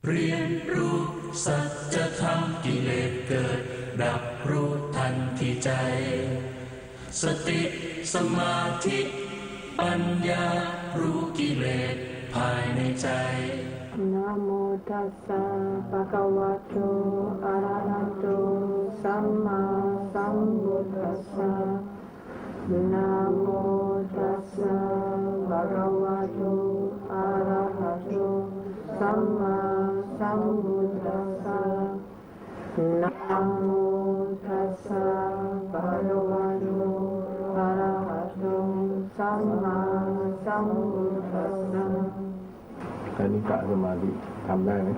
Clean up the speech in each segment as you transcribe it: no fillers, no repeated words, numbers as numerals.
เรียนรู้สัจธรรมกิเลสเกิดดับรู้ทันที่ใจสติสมาธิปัญญารู้กิเลสภายในใจนะโมตัสสะภะคะวะโตอะระหะโตสัมมาสัมพุทธัสสะนะโมตัสสะภะคะวะโตอะระหะโตสัมมาสัมพุทธัสสะนะโมตัสสะภะคะวะโตอะระหะโตสัมมาสัมพุทธัสสะคณิกะสมาธิทำได้ไหม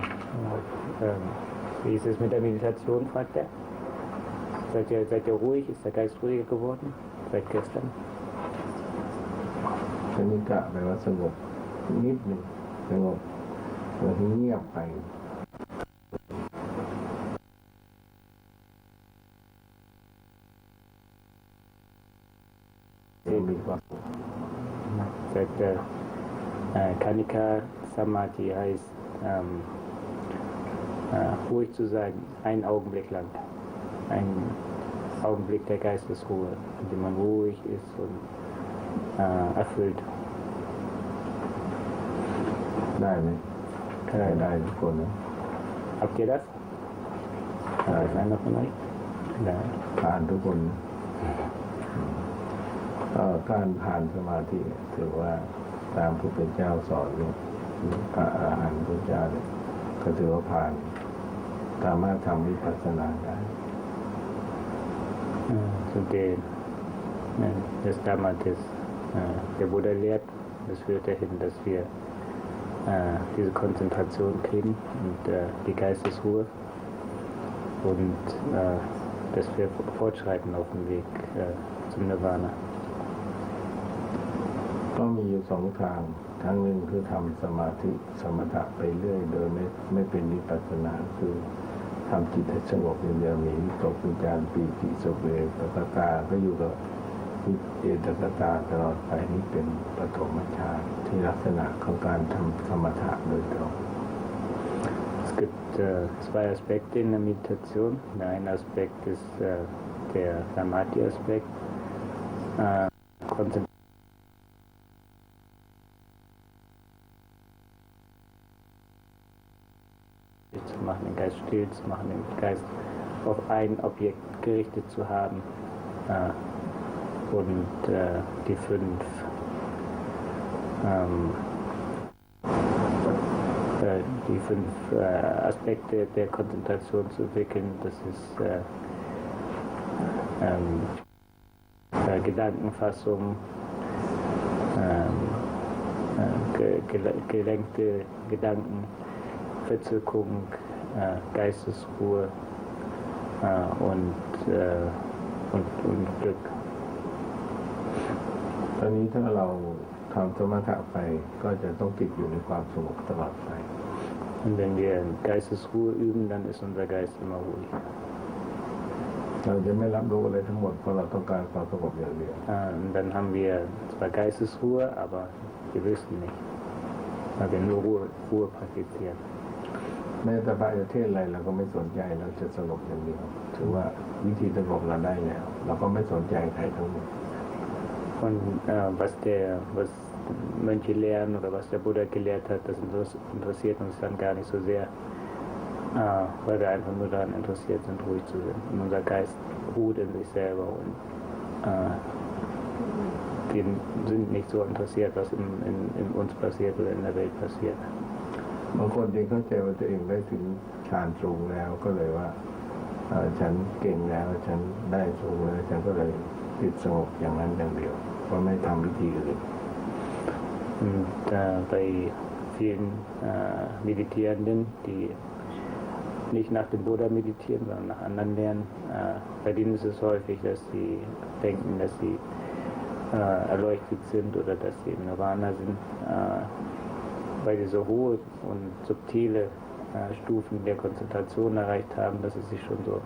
Wie ist es mit der Meditation, fragt er? Seid ihr ruhig? Ist der Geist ruhiger geworden seit gestern? คณิกะแปลว่าสงบนิดหนึ่งสงบแล้วเงียบไปมีความ Kanika Samadhi heißt ruhig zu sein, einen Augenblick lang. Ein Augenblick der Geistesruhe, in dem man ruhig ist und erfüllt. ได้ไหมได้ทุกคนนะ Habt ihr das? Ist einer von euch? Ja. ผ่านทุกคนนะการผ่านสมาธิถือว่าตามพระพุทธเจ้าสอนเนี่ยพระอรหันต์พุทธเจ้าเนี่ยก็ถือว่าผ่านสามารถทำวิปัสสนาได้ So das Dharma, das der Buddha lehrt, das führt dahin, dass wir diese Konzentration kriegen und die Geistesruhe und dass wir fortschreiten auf dem Weg zum Nirvana. ก็มีอยู่สองทางทางหนึ่งคือทำสมาธิสมถะไปเรื่อยโดยไม่เป็นวิปัสสนาคือทำจิตให้สงบอย่างเดียวมีวิตกวิจารปีติสุขเวทนาตาก็อยู่กับเอตตาตลอดไปนี่เป็นปฐมฌานที่ลักษณะของการทำสมถะโดยตรง Es gibt zwei Aspekte in der Meditation. Der eine Aspekt ist der Samadhi-Aspekt. Zu machen, den Geist still zu machen, den Geist auf ein Objekt gerichtet zu haben und die fünf Aspekte der Konzentration zu entwickeln. Das ist Gedankenfassung, gelenkte Gedanken, Verzückung, Geistesruhe und Glück. ตอนนี้ถ้าเราทำสมถะไปก็จะต้องติดอยู่ในความสงบตลอดไป Und wenn wir Geistesruhe üben, dann ist unser Geist immer ruhig. เราจะไม่รับรู้อะไรทั้งหมดเพราะเราต้องการความสงบอย่างเดียว Und dann haben wir zwar Geistesruhe, aber wir wissen nicht, weil wir nur Ruhe praktizieren. แม้แต่พระจะเทศอะไรเราก็ไม่สนใจเราจะสงบอย่างเดียวถือว่าวิธีสงบเราได้แล้วเราก็ไม่สนใจใครทั้งหมด Und was Mönche lehren oder was der Buddha gelehrt hat, das interessiert uns dann gar nicht so sehr, weil wir einfach nur daran interessiert sind, ruhig zu sein. Und unser Geist ruht in sich selber und wir sind nicht so interessiert, was in uns passiert oder in der Welt passiert. บางคนยังเข้าใจว่าตัวเองได้ถึงฌานสูงแล้วก็เลยว่าฉันเก่งแล้วฉันได้สูงแล้วฉันก็เลยติดสงบอย่างนั้นอย่างเดียวเพราะไม่ทำวิธีอื่น Und bei vielen Meditierenden, die nicht nach dem Buddha meditieren, sondern nach anderen Lehren, bei denen ist es häufig, dass sie denken, dass sie erleuchtet sind oder dass sie im Nirvana sind, weil sie so hohe und subtile Stufen der Konzentration erreicht haben, dass es sich schon so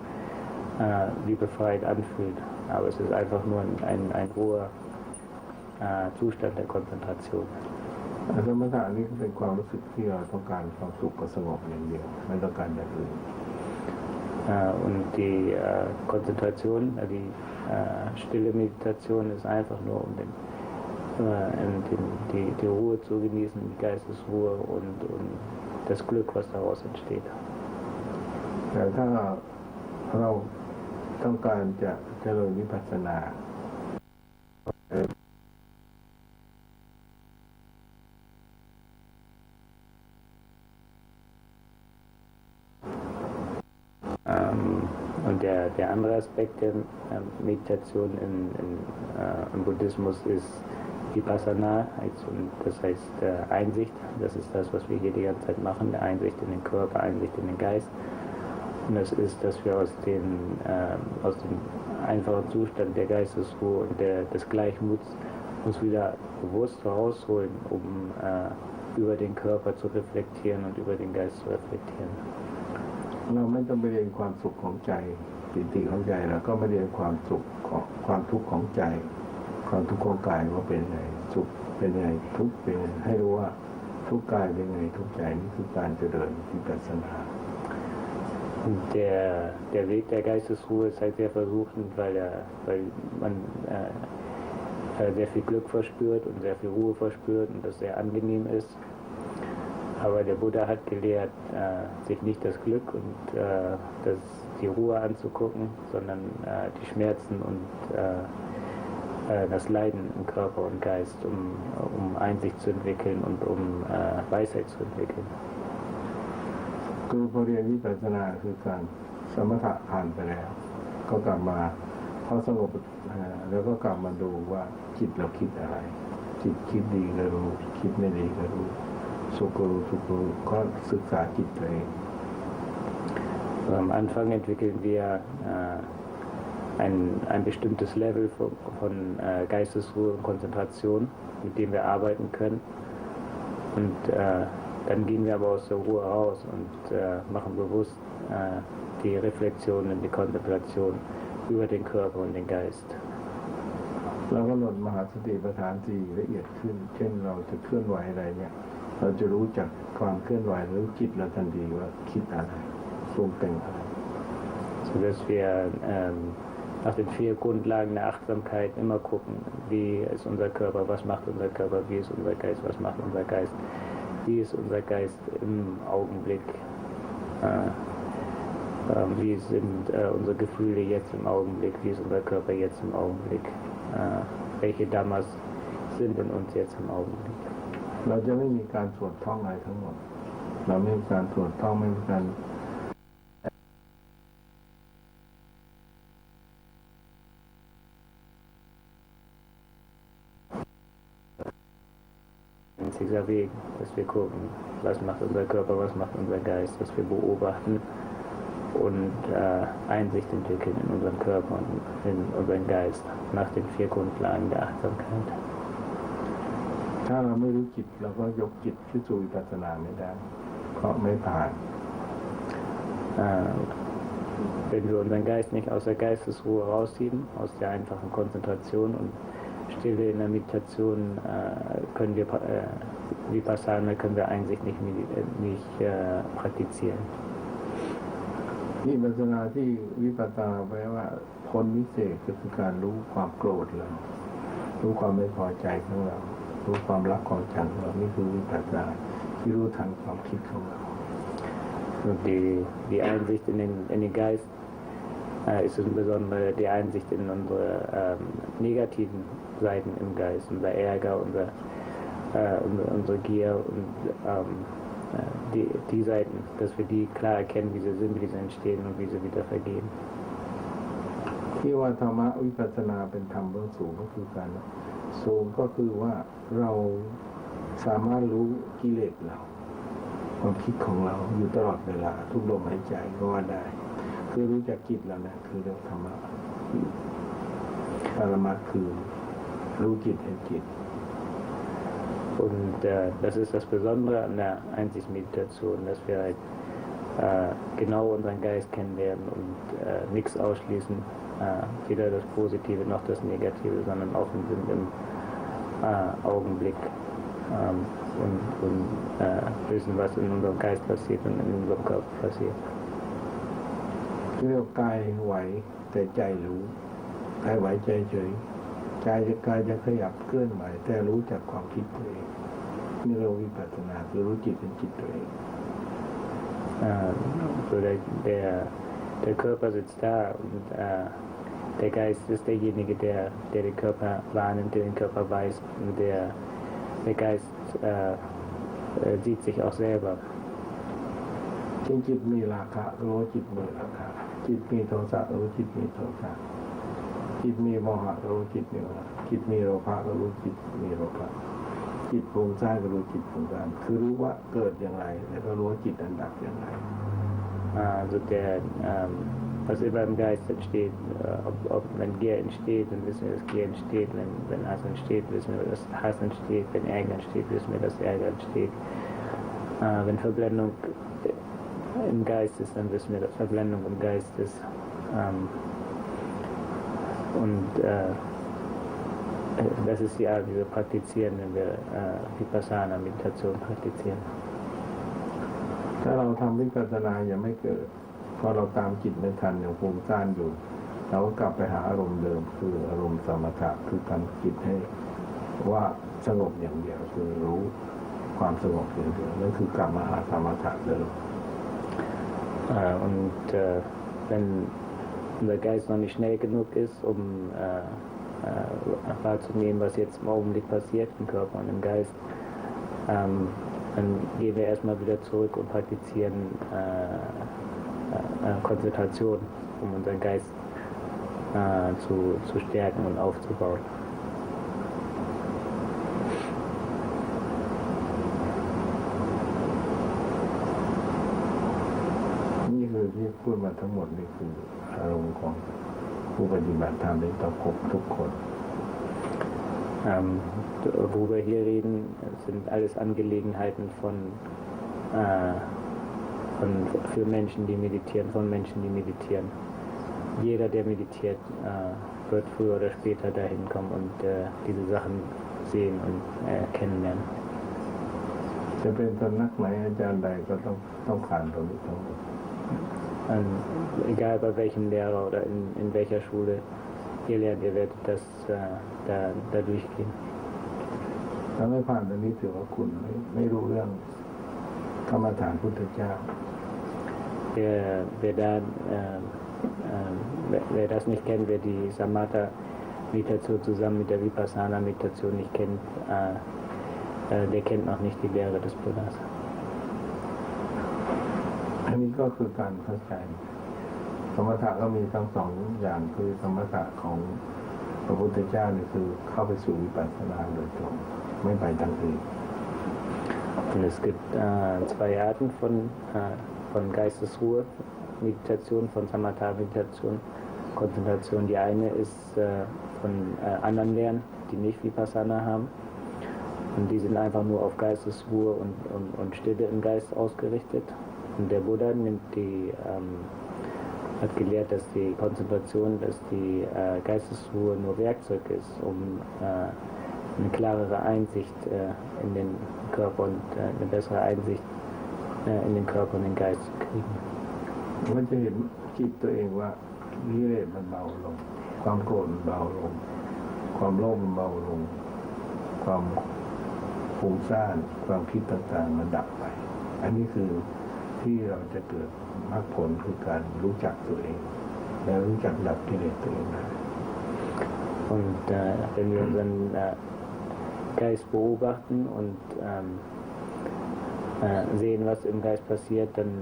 wie befreit anfühlt. Aber es ist einfach nur ein hoher Zustand der Konzentration. สมถะนี้เป็นความรู้สึกที่เราต้องการความสุขกับสงบอย่างเดียวไม่ต้องการอย่างอื่น Und die Konzentration, die stille Meditation ist einfach nur, um die Ruhe zu genießen, die Geistesruhe und das Glück, was daraus entsteht. แต่ถ้าเราต้องการจะเจริญวิปัสสนาUnd der andere Aspekt der Meditation im Buddhismus ist Vipassana, das heißt Einsicht. Das ist das, was wir hier die ganze Zeit machen, Einsicht in den Körper, Einsicht in den Geist. Und das ist, dass wir aus dem einfachen Zustand der Geistesruhe und des Gleichmuts uns wieder bewusst herausholen, um über den Körper zu reflektieren und über den Geist zu reflektieren. เราไม่ต้องไปเรียนความสุขของใจปิติของใจเราก็ไม่เรียนความสุขของความทุกข์ของใจความทุกข์ของกายว่าเป็นไงสุขเป็นไงทุกข์เป็นไงให้รู้ว่าทุกข์กายเป็นไงทุกข์ใจนี่คือการเจริญวิปัสสนา Der Weg der Geistesruhe ist halt sehr versuchend, weil man sehr viel Glück verspürt und sehr viel Ruhe verspürt und das sehr angenehm ist. Aber der Buddha hat gelehrt, sich nicht das Glück und die Ruhe anzugucken, sondern die Schmerzen und das Leiden im Körper und Geist, um Einsicht zu entwickeln und um Weisheit zu entwickeln. คือพอเรียนวิปัสสนาคือการสมถะผ่านไปแล้วก็กลับมาพอสงบแล้วก็กลับมาดูว่าจิตเราคิดอะไรจิตคิดดีก็รู้คิดไม่ดีก็รู้สุขก็รู้ทุกข์ก็รู้ก็ศึกษาจิตตัวเอง Am Anfang entwickeln wir ein bestimmtes Level von Geistesruhe und Konzentration, mit dem wir arbeiten können. Und dann gehen wir aber aus der Ruhe raus und machen bewusst die Reflexion und die Konzentration über den Körper und den Geist. เราก็หล่นมหาสติปัฏฐานสี่ละเอียดขึ้นเช่นเราจะเคลื่อนไหวอะไรเนี่ยเราจะรู้จักความเคลื่อนไหวรู้จิตเราทันทีว่าคิดอะไรปรุงแต่งอะไร Sodass wir nach den 4 Grundlagen der Achtsamkeit immer gucken, wie ist unser Körper, was macht unser Körper, wie ist unser Geist, was macht unser Geist, wie ist unser Geist im Augenblick, wie sind unsere Gefühle jetzt im Augenblick, wie ist unser Körper jetzt im Augenblick, welche Dhammas sind in uns jetzt im Augenblick. เราจะไม่มีการสวดท่องอะไรทั้งหมดเราไม่มีการสวดท่องไม่มีการ Dieser Weg, dass wir gucken, was macht unser Körper, was macht unser Geist, dass wir beobachten und Einsicht entwickeln in unseren Körper und in unseren Geist nach den 4 Grundlagen der Achtsamkeit. ถ้าเราไม่รู้จิตเราก็ยกจิตขึ้นสู่วิปัสสนาไม่ได้เพราะไม่ผ่าน Wenn wir unseren Geist nicht aus der Geistesruhe rausheben, aus der einfachen Konzentration und Stille in der Meditation, können wir Vipassana, können wir Einsicht nicht praktizieren. วิปัสสนาที่วิปัสสนาแปลว่าพ้นวิเศษก็คือการรู้ความโกรธเรารู้ความไม่พอใจของเรารู้ความรักความชังของเรานี่คือวิปัสสนาที่รู้ทันความคิดของเรา Und die Einsicht in den Geist ist insbesondere die Einsicht in unsere negativen Seiten im Geist, unser Ärger, unsere Gier und die Seiten, dass wir die klar erkennen, wie sie sind, wie sie entstehen und wie sie wieder vergehen. ที่ว่าธรรมะวิปัสสนาเป็นธรรมเบื้องสูงก็คือการสูงก็คือว่าเราสามารถรู้กิเลสเราความคิดของเราอยู่ตลอดเวลาทุกลมหายใจก็ว่าได้คือรู้จักจิตเรานะคือเรื่องธรรมะปรมัตถ์คือรู้จิตเห็นจิต Und das ist das Besondere an der Einsichtsmeditation, dass wir halt genau unseren Geist kennenlernen und nichts ausschließen, weder das Positive noch das Negative, sondern offen sind im Augenblick wissen, was in unserem Geist passiert und in unserem Körper passiert. เรียกกายไหวแต่ใจรู้กายไหวใจเฉยกายจะขยับเคลื่อนไหวแต่รู้จักความคิดตัวเองนี่เราวิปัสสนาคือรู้จิตเป็นจิตตัวเอง So der Körper sitzt da und der Geist ist derjenige, der den Körper wahrnimmt, der den Körper weiß. Und der Geist sieht sich auch selber. จิตมีราคะรู้จิตมีราคะจิตมีโทสะรู้จิตมีโทสะจิตมีโมหะรู้จิตมีโมหะจิตมีโลภะรู้จิตมีโลภะจิตฟุ้งซ่านรู้จิตฟุ้งซ่านคือรู้ว่าเกิดอย่างไรแล้วก็รู้ว่าจิตนั้นดับอย่างไร Also was immer im Geist entsteht, wenn Gier entsteht, dann wissen wir, dass Gier entsteht. Wenn Hass entsteht, wissen wir, dass Hass entsteht. Wenn Ärger entsteht, wissen wir, dass Ärger entsteht. Wenn Verblendung im Geist ist, dann wissen wir, dass Verblendung im Geist ist. Das ist die Art, wie wir praktizieren, wenn wir Vipassana-Meditation praktizieren. ถ้าเราทำวิปัสสนายังไม่เกิดพอเราตามจิตไม่ทันยังฟุ้งซ่านอยู่เราก็กลับไปหาอารมณ์เดิมคืออารมณ์สมถะคือทำจิตให้ว่าสงบอย่างเดียวคือรู้ความสงบอย่างเดียวนั่นคือกลับมาหาสมถะเดิม wenn unser Geist noch nicht schnell genug ist, um wahrzunehmen, was jetzt im Augenblick passiert im Körper und im Geist, dann gehen wir erstmal wieder zurück und praktizieren Konzentration, um unseren Geist zu stärken und aufzubauen. นี่คือที่พูดมาทั้งหมดนี่คืออารมณ์ของผู้ปฏิบัติธรรมที่ต้องพบทุกคน Worüber wir hier reden, sind alles Angelegenheiten für Menschen, die meditieren, von Menschen, die meditieren. Jeder, der meditiert, wird früher oder später dahin kommen und diese Sachen sehen und kennenlernen. จะเป็นสำนักไหนอาจารย์ใดก็ต้องผ่านตรงนี้ทั้งหมด Egal bei welchem Lehrer oder in welcher Schule ihr lernt, ihr werdet das da durchgehen. ถ้าไม่ผ่านตรงนี้ถือว่าคุณไม่รู้เรื่องกรรมฐานพุทธเจ้า Wer das nicht kennt, wer die Samatha-Meditation zusammen mit der Vipassana-Meditation nicht kennt, der kennt noch nicht die Lehre des Buddhas. อันนี้ก็คือการเข้าใจสมถะก็มีทั้งสองอย่างคือสมถะของพระพุทธเจ้านี่คือเข้าไปสู่วิปัสสนาโดยตรงไม่ไปทางอื่น Und es gibt zwei Arten von Geistesruhe, Meditation, von Samatha-Meditation, Konzentration. Die eine ist von anderen Lehren, die nicht Vipassana haben. Und die sind einfach nur auf Geistesruhe und Stille im Geist ausgerichtet. Und der Buddha hat gelehrt, dass die Konzentration, dass die Geistesruhe nur Werkzeug ist, um eine klarere Einsicht in den Körper und eine bessere Einsicht in den Körper und den Geist zu kriegen. มันจะเห็นจิตตัวเองว่ากิเลสมันเบาลงความโกรธมันเบาลงความโลภมันเบาลงความฟุ้งซ่านความคิดต่างๆมันดับไปอันนี้คือที่เราจะเกิดมรรคผลคือการรู้จักตัวเองและรู้จักดับกิเลสตัวเองได้ Und wenn wir unseren Geist beobachten und sehen, was im Geist passiert, dann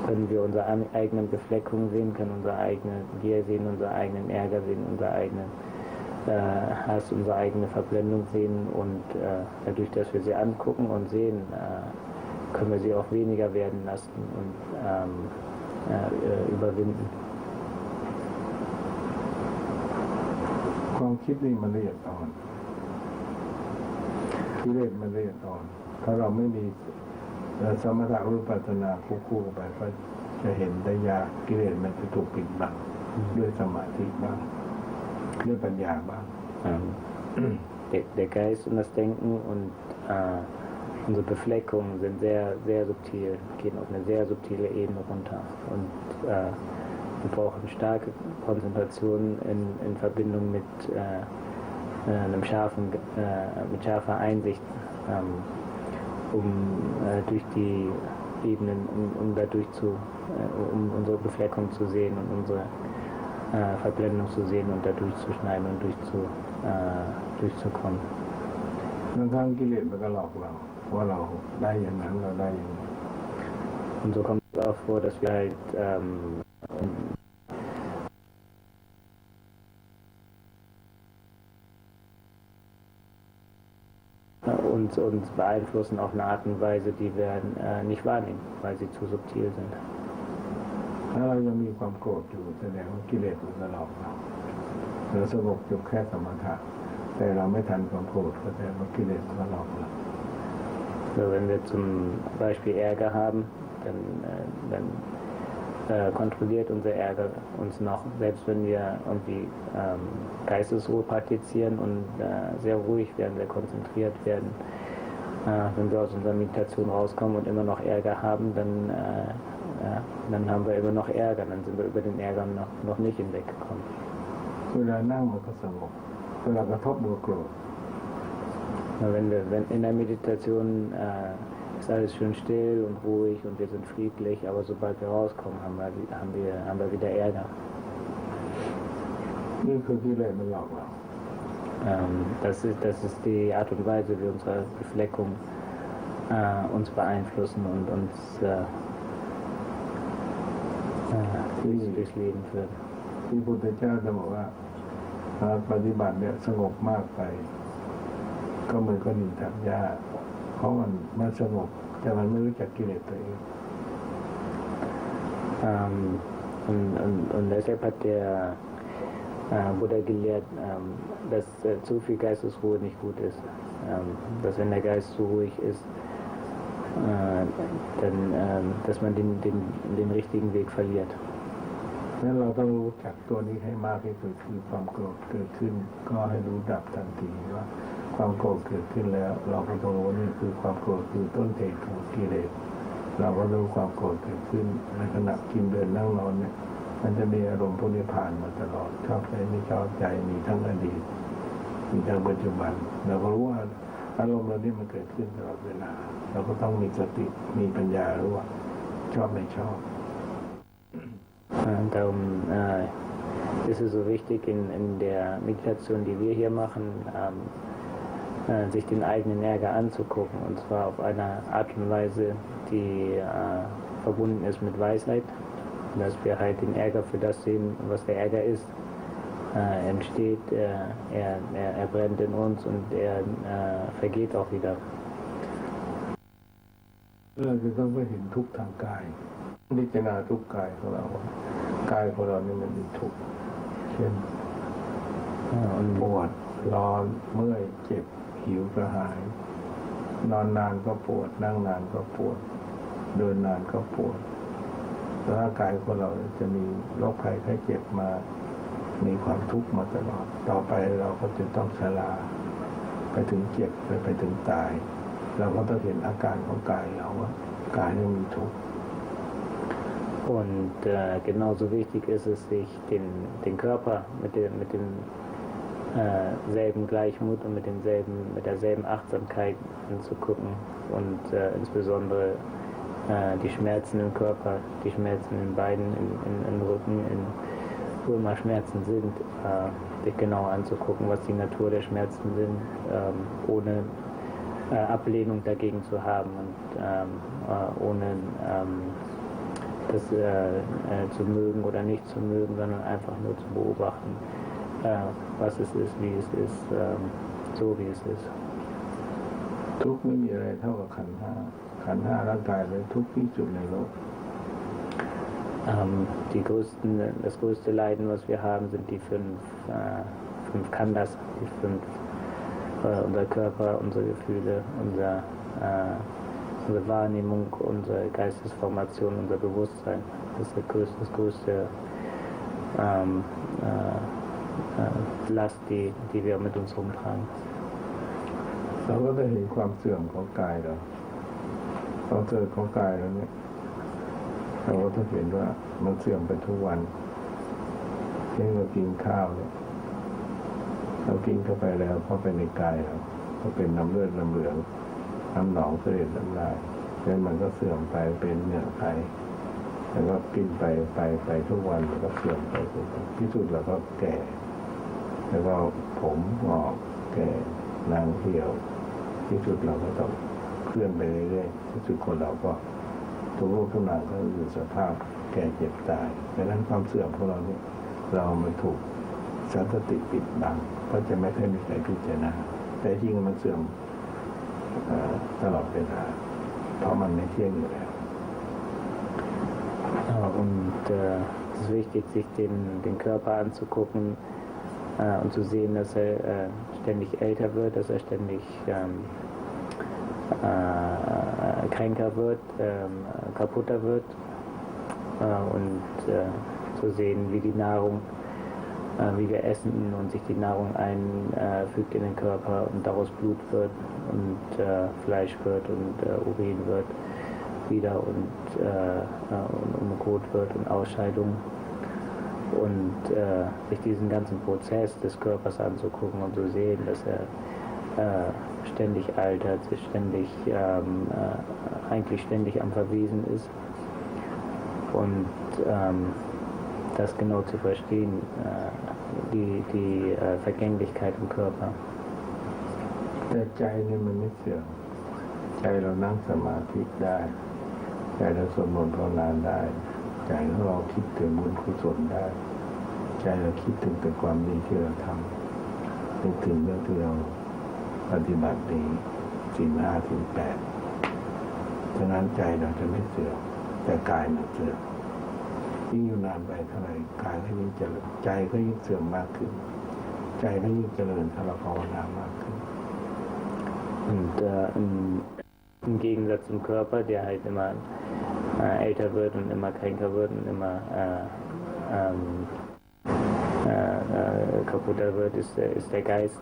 können wir unsere eigenen Befleckungen sehen, können unsere eigene Gier sehen, unseren eigenen Ärger sehen, unsere eigene Hass, unsere eigene Verblendung sehen und dadurch, dass wir sie angucken und sehen, können wir sie auch weniger werden lassen und überwinden. ความคิดนี่มันละเอียดอ่อนกิเลสมันละเอียดอ่อนถ้าเราไม่มีสมถะวิปัสสนาคู่ๆไปก็จะเห็นได้ยากกิเลสมันจะถูกปิดบังด้วยสมาธิบ้างด้วยปัญญาบ้าง der Geist und das Denken und unsere Befleckungen sind sehr, sehr subtil, gehen auf eine sehr subtile Ebene runter. Und wir brauchen starke Konzentration in Verbindung mit mit scharfer Einsicht, um durch die Ebenen, um dadurch um unsere Befleckung zu sehen und unsere Verblendung zu sehen und dadurch zu schneiden und durchzukommen. บางครั้งกิเลสมันก็หลอกเราว่าเราได้อย่างนั้นเราได้อย่างนี้ Und so kommt es auch vor, dass wir halt uns beeinflussen auf eine Art und Weise, die wir nicht wahrnehmen, weil sie zu subtil sind. ถ้าเรายังมีความโกรธอยู่แสดงว่ากิเลสมันก็หลอกเราสงบอยู่แค่สมถะแต่เราไม่ทันความโกรธก็แสดงว่ากิเลสมันก็หลอกเรา So, wenn wir zum Beispiel Ärger haben, dann kontrolliert unser Ärger uns noch, selbst wenn wir irgendwie Geistesruhe praktizieren und sehr ruhig werden, sehr konzentriert werden. Wenn wir aus unserer Meditation rauskommen und immer noch Ärger haben, dann haben wir immer noch Ärger, dann sind wir über den Ärger noch nicht hinweggekommen. เวลานั่งมันก็สงบเวลากระทบมันก็โกรธ Wenn in der Meditation ist alles schön still und ruhig und wir sind friedlich, aber sobald wir rauskommen, haben wir wieder Ärger. นี่คือกิเลสมันหลอกเรา Das ist die Art und Weise, wie unsere Befleckung uns beeinflussen und uns durchs Leben führen. ที่พุทธเจ้าจะบอกว่าปฏิบัติเนี่ยสงบมากไปก็เหมือนก้อนหินทับหญ้าเพราะมันสงบแต่มันไม่รู้จักกิเลสตัวเอง Und deshalb hat der Buddha gelehrt, dass zu viel Geistesruhe nicht gut ist. Dass wenn der Geist zu ruhig ist, dass man den richtigen Weg verliert. นั้นเราต้องรู้จักตัวนี้ให้มากที่สุดคือความโกรธเกิดขึ้นก็ให้รู้ดับทันทีว่าความโกรธเกิดขึ้นแล้วเราก็ต้องรู้ว่านี่คือความโกรธคือต้นเหตุของกิเลสเราก็รู้ความโกรธเกิดขึ้นในขณะกินเดินนั่งนอนเนี่ยมันจะมีอารมณ์พวกนี้ผ่านมาตลอดชอบใจไม่ชอบใจมีทั้งอดีตมีทั้งปัจจุบันเราก็รู้ว่าอารมณ์เรานี่มันเกิดขึ้นตลอดเวลาเราก็ต้องมีสติมีปัญญารู้ว่าชอบไม่ชอบ Darum ist es so wichtig in der Meditation, die wir hier machen, sich den eigenen Ärger anzugucken, und zwar auf eine Art und Weise, die verbunden ist mit Weisheit, dass wir halt den Ärger für das sehen, was der Ärger ist. Entsteht, er brennt in uns und er vergeht auch wieder. เราจะต้องไปเห็นทุกข์ทางกายพิจารณาทุกข์กายของเรากายของเรานี่มันมีทุกข์เช่นปวดร้อนเมื่อยเจ็บหิวกระหายนอนนานก็ปวดนั่งนานก็ปวดเดินนานก็ปวดร่างกายของเราจะมีโรคภัยไข้เจ็บมามีความทุกข์มาตลอดต่อไปเราก็จะต้องชราไปถึงเจ็บไปถึงตายเราก็ต้องเห็นอาการของกายเราว่ากายนี่มีทุกข์ Und genauso wichtig ist es, sich den Körper mit dem selben Gleichmut und mit derselben Achtsamkeit anzugucken und insbesondere die Schmerzen im Körper, die Schmerzen in Beinen, im Rücken, wo immer Schmerzen sind, sich genau anzugucken, was die Natur der Schmerzen sind, ohne Ablehnung dagegen zu haben und ohne das zu mögen oder nicht zu mögen, sondern einfach nur zu beobachten, was es ist, wie es ist, so wie es ist. ทุกข์ไม่มีอะไรเท่ากับขันธ์ห้าร่างกายเลยทุกข์ที่สุดในโลก Das größte Leiden, was wir haben, sind die fünf Khandhas, unser Körper, unsere Gefühle, unsere Wahrnehmung, unsere Geistesformation, unser Bewusstsein. Das ist das größte Last, die wir mit uns rumtragen. เราก็จะเห็นความเสื่อมของกายเราพอเจอของกายแล้วเนี่ยเราก็จะเห็นว่ามันเสื่อมไปทุกวันเช่นเรากินข้าวเนี่ยเรากินเข้าไปแล้วเข้าไปในกายเราก็เป็นน้ำเลือดน้ำเหลืองน้ำหนองเสลดน้ำลายแล้วมันก็เสื่อมไปเป็นเนื้อไขแล้วก็กินไปทุกวันแล้วก็เสื่อมไปทุกวันที่สุดเราก็แก่แล้วก็ผมงอกแก่หนังเหี่ยวที่สุดเราก็ต้องเคลื่อนไปเรื่อยๆที่สุดคนเราก็ทุกรูปทุกนามก็อยู่สภาพแก่เจ็บตายดังนั้นความเสื่อมของเราเนี่ยเรามันถูกสันติปิดบังก็จะไม่ค่อยมีใครพิจารณาแต่จริงมันเสื่อมตลอดเวลาเพราะมันไม่เที่ยงอยู่แล้ว Und es ist wichtig, sich den Körper anzugucken und zu sehen, dass er ständig älter wird, dass er ständig kränker wird, kaputter wird und zu sehen, wie die Nahrung, wie wir essen und sich die Nahrung einfügt in den Körper und daraus Blut wird und Fleisch wird und Urin wird wieder und Kot wird und Ausscheidung und sich diesen ganzen Prozess des Körpers anzugucken und zu sehen, dass er ständig altert, sich ständig eigentlich ständig am Verwesen ist und das genau zu verstehen, die Vergänglichkeit im Körper. แต่ใจนี่มันไม่เสื่อมใจเรานั่งสมาธิได้ใจเราสวดมนต์ภาวนาได้ใจเราคิดถึงบุญกุศลได้ใจเราคิดถึงแต่ความดีที่เราทำนึกถึงเรื่องที่เราปฏิบัติดีศีล 5 ศีล 8ฉะนั้นใจเราจะไม่เสื่อมแต่กายมันเสื่อมยิ่งอยู่นานไปเท่าไหร่กายก็ยิ่งเจริญใจก็ยิ่งเสื่อมมากขึ้นใจก็ยิ่งเจริญถ้าเราภาวนามากขึ้น Und im Gegensatz zum Körper, der halt immer älter wird und immer kränker wird und immer kaputter wird, ist der Geist,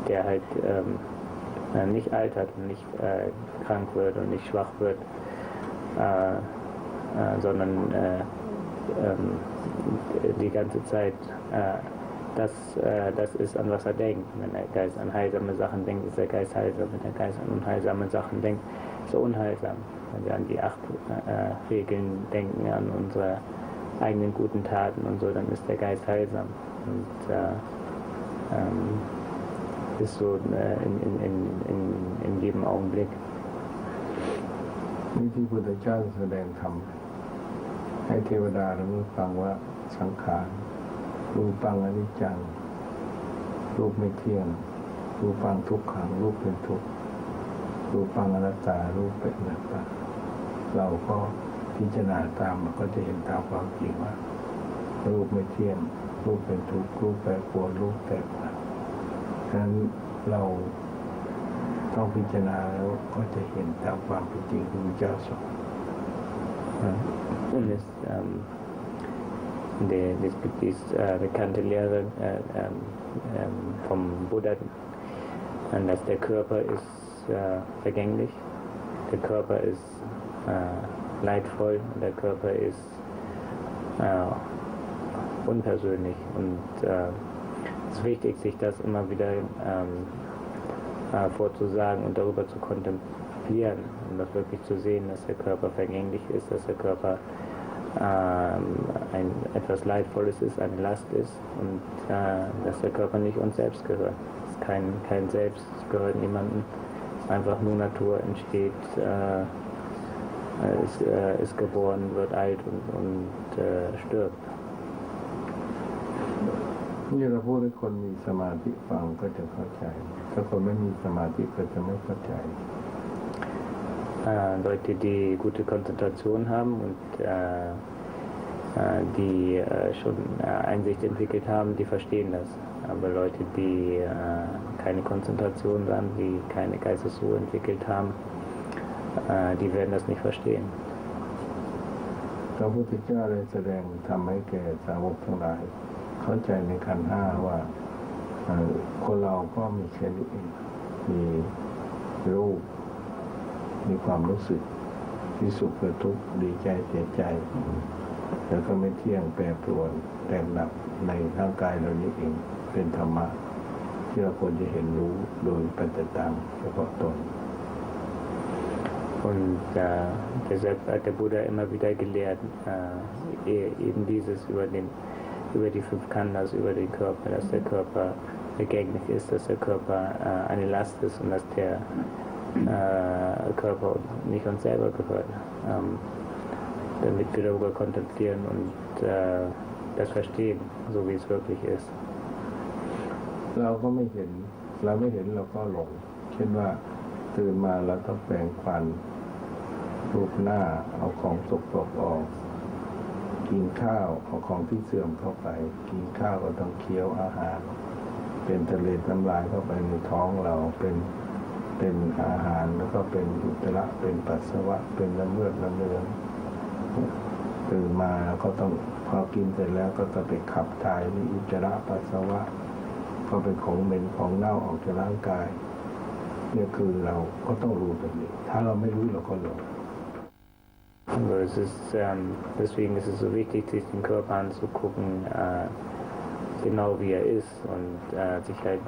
der halt nicht altert und nicht krank wird und nicht schwach wird, sondern die ganze Zeit das ist, an was er denkt. Wenn der Geist an heilsame Sachen denkt, ist der Geist heilsam. Wenn der Geist an unheilsame Sachen denkt, ist er unheilsam. Wenn wir an die 8 Regeln denken, an unsere eigenen guten Taten und so, dann ist der Geist heilsam. Und ist so in jedem Augenblick. นี่ที่พุทธเจ้าแสดงธรรมให้เทวดาได้ฟังว่าสังขารรูปังอนิจจังรูปไม่เที่ยงรูปังทุกขังรูปเป็นทุกข์รูปังอนัตตารูปเป็นอนัตตาเราก็พิจารณาตามมันก็จะเห็นตามความจริงว่ารูปไม่เที่ยงรูปเป็นทุกข์รูปแปรปรวนรูปแตกดับฉะนั้นเราต้องพิจารณาแล้วก็จะเห็นตามความเป็นจริงที่พระเจ้าสอน Es gibt diese bekannte Lehre vom Buddha, dass der Körper ist vergänglich, der Körper ist leidvoll, der Körper ist unpersönlich und es ist wichtig, sich das immer wieder vorzusagen und darüber zu kontemplieren, um das wirklich zu sehen, dass der Körper vergänglich ist, dass der Körper etwas Leidvolles ist, eine Last ist und dass der Körper nicht uns selbst gehört. Es ist kein Selbst, es gehört niemandem, es ist einfach nur Natur, entsteht, ist geboren, wird alt und stirbt. นี่เราพูดให้คนมีสมาธิฟังก็จะเข้าใจถ้าคนไม่มีสมาธิก็จะไม่เข้าใจ Leute, die gute Konzentration haben und die schon Einsicht entwickelt haben, die verstehen das. Aber Leute, die keine Konzentration haben, die keine Geistesruhe entwickelt haben, die werden das nicht verstehen. พระพุทธเจ้าได้แสดงทำให้แก่สาวกทั้งหลายเข้าใจในขันธ์ห้าว่าคนเราก็มีแค่นี้เองมีรูปมีความรู้สึกที่สุขหรือทุกข์ดีใจเสียใจแล้วก็ไม่เที่ยงแปรปรวนแตกดับในร่างกายเรานี้เองเป็นธรรมะที่เราควรจะเห็นรู้โดยปัจจตังเฉพาะตน Und deshalb hat der Buddha immer wieder gelehrt, eben dieses über die fünf Khandhas, über den Körper, dass der Körper vergänglich ist, dass der Körper eine Last ist und dass der Körper nicht uns selber gehört. Damit wir darüber kontemplieren und das verstehen, so wie es wirklich ist. เราไม่เห็นเราก็หลงเช่นว่าตื่นมาเราต้องแปรงฟันรูปหน้าเอาของสกปรกออกกินข้าวเอาของที่เสื่อมเข้าไปกินข้าวก็ต้องเคี้ยวอาหารเป็นทะเลน้ำลายเข้าไปในท้องเราเป็นอาหารแล้วก็เป็นอุจจาระเป็นปัสสาวะเป็นน้ำเลือดน้ำเลือดตื่นมาก็ต้องพอกินเสร็จแล้วก็จะไปขับถ่ายมีอุจจาระปัสสาวะก็เป็นของเหม็นของเน่าออกจากร่างกายเนี่ยคือเราก็ต้องรู้ตรงนี้ถ้าเราไม่รู้เราก็หลง Deswegen ist es so wichtig, sich den Körper anzugucken, genau wie er ist und sich halt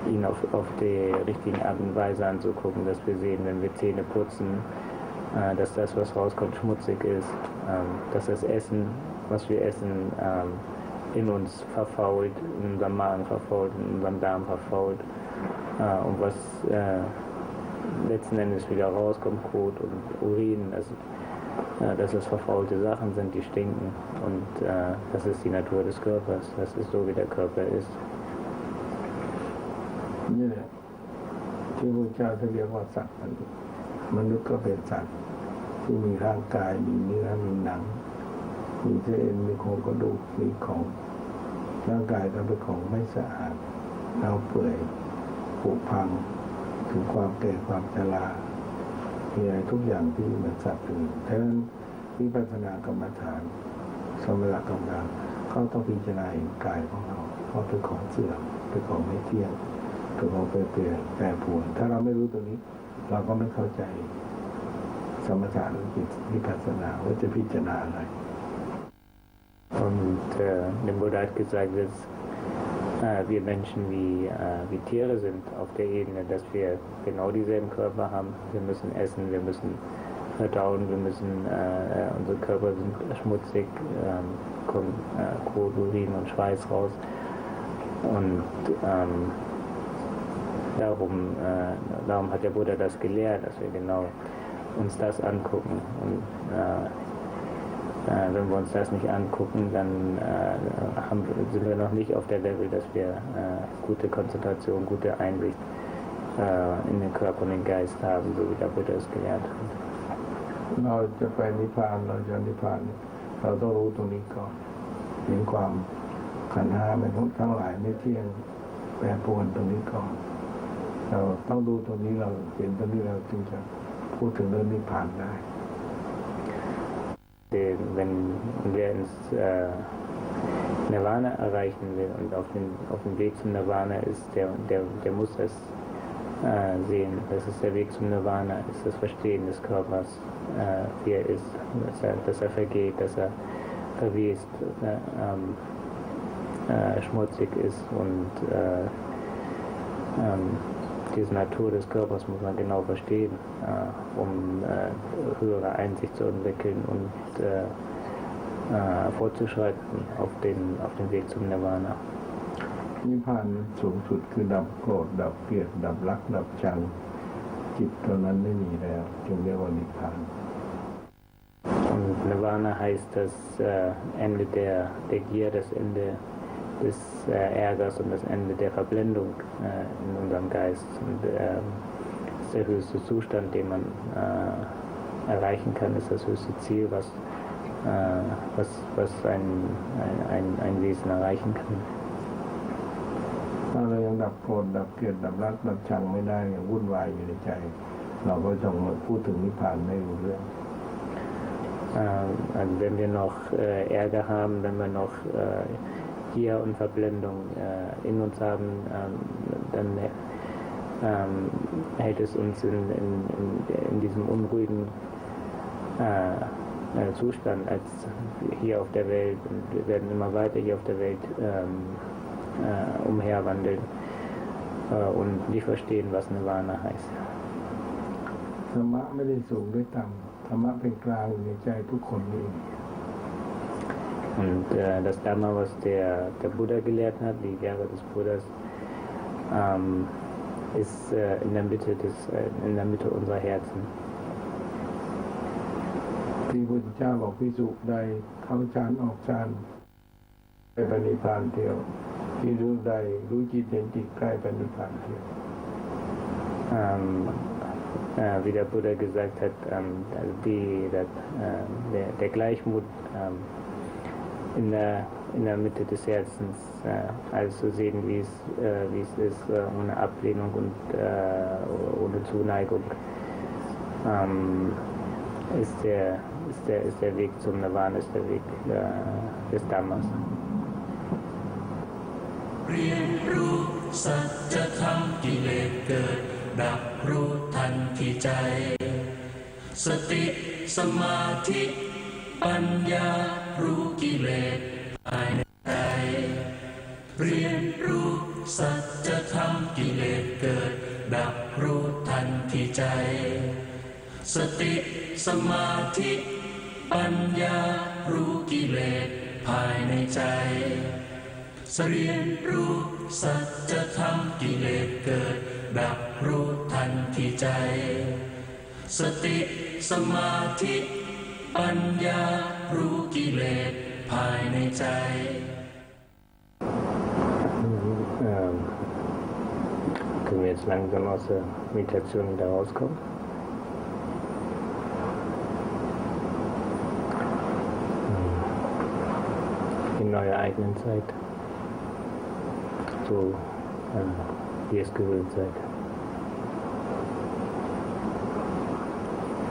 ihn auf die richtige Art und Weise anzugucken, dass wir sehen, wenn wir Zähne putzen, dass das, was rauskommt, schmutzig ist, dass das Essen, was wir essen, in uns verfault, in unserem Magen verfault, in unserem Darm verfault und was letzten Endes wieder rauskommt, Kot und Urin, dass es verfaulte Sachen sind, die stinken und das ist die Natur des Körpers, das ist so, wie der Körper ist. นี่แหละที่พระเจ้าท่านเรียกว่าสัตว์มนุษย์ก็เป็นสัตว์ที่มีร่างกายมีเนื้อมีหนังมีเส้นมีโครงกระดูกมีของร่างกายก็เป็นของไม่สะอาดเน่าเปื่อยผุพังถึงความแก่ความชรามีอะไรทุกอย่างที่เหมือนสัตว์อื่นดังนั้นวิปัสสนากรรมฐานสมถกรรมฐานเขาต้องพิจารณาเห็นกายของเราเพราะเป็นของเสื่อมเป็นของไม่เที่ยงเป็นของเปลี่ยนแปรปรวนถ้าเราไม่รู้ตัวนี้เราก็ไม่เข้าใจสมถะหรือจิตวิปัสสนาว่าจะพิจารณาอะไร Und der Buddha hat gesagt, dass wir Menschen wie Tiere sind auf der Ebene, dass wir genau dieselben Körper haben. Wir müssen essen, wir müssen verdauen, unsere Körper sind schmutzig, kommt Kot, Urin und Schweiß raus. Und darum hat der Buddha das gelehrt, dass wir genau uns das angucken. Und wenn wir uns das nicht angucken, dann sind wir noch nicht auf der Level, dass wir gute Konzentration, gute Einsicht in den Körper und den Geist haben, so wie der Buddha es gelehrt hat. เราจะไปนิพพานเราจะนิพพานเราต้องรู้ตรงนี้ก่อนเห็นความขันธ์ห้าเป็นทั้งหลายไม่เที่ยงแปรปรวนตรงนี้ก่อนเราต้องดูตรงนี้เราเห็นตรงนี้เราจึงจะพูดถึงเรื่องนิพพานได้ Wenn wir ins Nirvana erreichen will und auf dem Weg zum Nirvana ist, der muss das sehen. Das ist der Weg zum Nirvana, ist das Verstehen des Körpers, wie er ist, dass er vergeht, dass er verwest, schmutzig ist und diese Natur des Körpers muss man genau verstehen, um höhere Einsicht zu entwickeln und fortzuschreiten auf den Weg zum Nirvana. นิพพานสูงสุดคือดับโกรธดับเกลียดดับรักดับชังจิตตัวนั้นไม่มีแล้วจึงเรียกว่านิพพาน Und Nirvana heißt das Ende der Gier, das Ende des Ärgers und das Ende der Verblendung in unserem Geist. Und ist der höchste Zustand, den man erreichen kann, ist das höchste Ziel, was ein Wesen erreichen kann. ถ้าเรายังดับโกรธดับเกลียดดับรักดับชังไม่ได้ยังวุ่นวายอยู่ในใจเราก็จะมาพูดถึงนิพพานไม่รู้เรื่อง Also wenn wir noch Ärger haben, wenn wir noch Gier und Verblendung in uns haben, dann hält es uns in diesem unruhigen Zustand als hier auf der Welt, und wir werden immer weiter hier auf der Welt umherwandeln und nicht verstehen, was Nirvana heißt. ธรรมะไม่ได้สูงหรือต่ำธรรมะเป็นกลางอยู่ในใจทุกคนเอง Und das Dharma, was der Buddha gelehrt hat, die Lehre des Buddhas, ist in der Mitte unserer Herzen. ที่พุทธเจ้าบอกภิกษุใดเข้าฌานออกฌานไปปณิพพานเที่ยวภิกษุใดรู้จิตเห็นจิตใกล้ปณิพพานเที่ยว Wie der Buddha gesagt hat, der Gleichmut in der Mitte des Herzens, alles zu sehen, wie es ist, ohne Ablehnung und ohne Zuneigung, ist der Weg zum Nirvana, ist der Weg des Dhammas. เรียนรู้สัจธรรมกิเลสเกิดดับรู้ทันที่ใจสติสมาธิปัญญารู้กิเลสภายในใจเรียนรู้สัจธรรมกิเลสเกิดดับรู้ทันที่ใจสติสมาธิปัญญารู้กิเลสภายในใจเรียนรู้สัจธรรมกิเลสเกิดดับรู้ทันที่ใจสติสมาธิปัญญารู้กิเลสภายในใจ Können wir jetzt langsam aus der Meditation wieder rauskommen? In eurer eigenen Zeit. So, wie ihr es gewöhnt seid.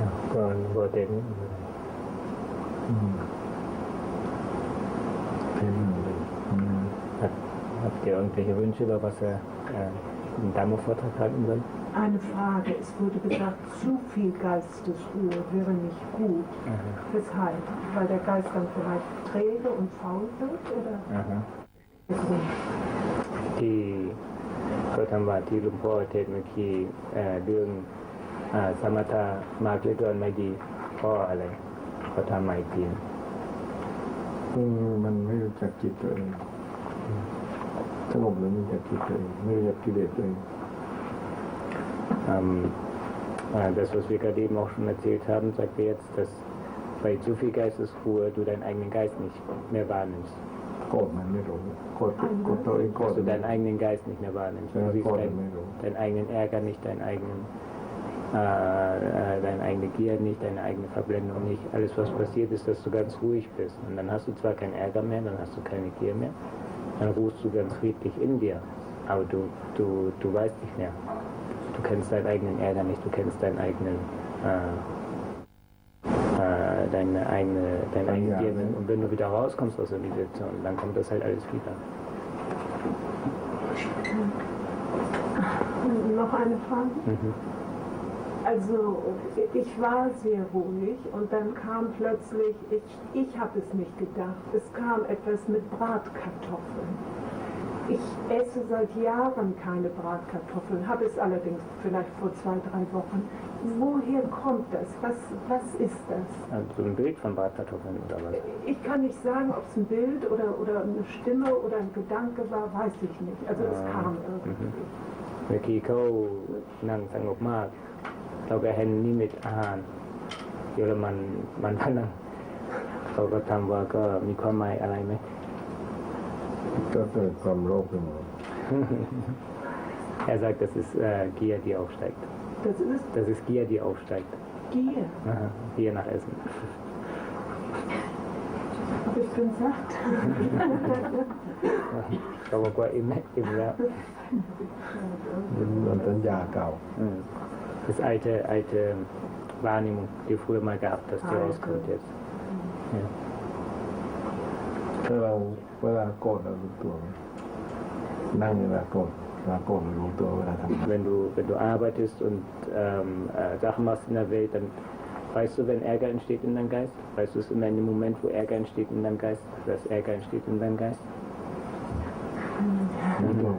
Ja, Vordenken. Habt ihr irgendwelche Wünsche, über was ihr im Dharma-Vortrag halten sollt? Eine Frage. Es wurde gesagt, zu viel Geistesruhe wäre nicht gut. Weshalb? Weil der Geist dann vielleicht träge und faul wird? Oder? Die เขาทำว่าที่หลวงพ่อเทศเมื่อกี้เรื่องสมถะมากเหลือเกินไม่ดีเพราะอะไรเขาทำไม่จริง มันไม่รู้จักจิตตัวเองสงบแล้วไม่รู้จักจิตตัวเองไม่รู้จักกิเลสตัวเอง Das, was wir gerade eben auch schon erzählt haben, sagt er jetzt, dass bei zu viel Geistesruhe du deinen eigenen Geist nicht mehr wahrnimmst. โกรธมันไม่รู้โกรธตัวเองโกรธ Dass du deinen eigenen Geist nicht mehr wahrnimmst. Du siehst deinen eigenen Ärger nicht, deine eigene Gier nicht, deine eigene Verblendung nicht. Alles, was passiert, ist, dass du ganz ruhig bist. Und dann hast du zwar keinen Ärger mehr, dann hast du keine Gier mehr, dann ruhst du ganz friedlich in dir, aber du weißt nicht mehr. Du kennst deinen eigenen Ärger nicht, du kennst deinen eigenen deine eigene Gier. Und wenn du wieder rauskommst aus der Meditation, dann kommt das halt alles wieder. Noch eine Frage? Also ich war sehr ruhig und dann kam plötzlich, ich habe es nicht gedacht, es kam etwas mit Bratkartoffeln. Ich esse seit Jahren keine Bratkartoffeln, habe es allerdings vielleicht vor 2-3 Wochen. Woher kommt das? Was ist das? Also so ein Bild von Bratkartoffeln oder was? Ich kann nicht sagen, ob es ein Bild oder eine Stimme oder ein Gedanke war, weiß ich nicht. Also es kam irgendwie. เมื่อกี้เขานั่งสงบมากเราก็เห็นนิมิตอาหารเยอรมันท่านั่งเขาก็ทำว่าก็มีความหมายอะไรไหม ก็เกิดความโลภขึ้นมา Er sagt, das ist Gier, die aufsteigt. Das ist Gier, die aufsteigt. Gier? Aha, Gier nach Essen. Hab ich gesagt? เขาบอกว่าอิ่มแล้ว มันสัญญาเก่า Das alte Wahrnehmung, die du früher mal gehabt hast, die rauskommt jetzt. ถ้าเราเวลาโกรธเรารู้ตัวไหมนั่งเวลาโกรธเรารู้ตัวเวลาทำ wenn du arbeitest und Sachen machst in der Welt, dann weißt du, wenn Ärger entsteht in deinem Geist? Weißt du es immer in dem Moment, wo Ärger entsteht in deinem Geist, dass Ärger entsteht in deinem Geist? รู้ตัว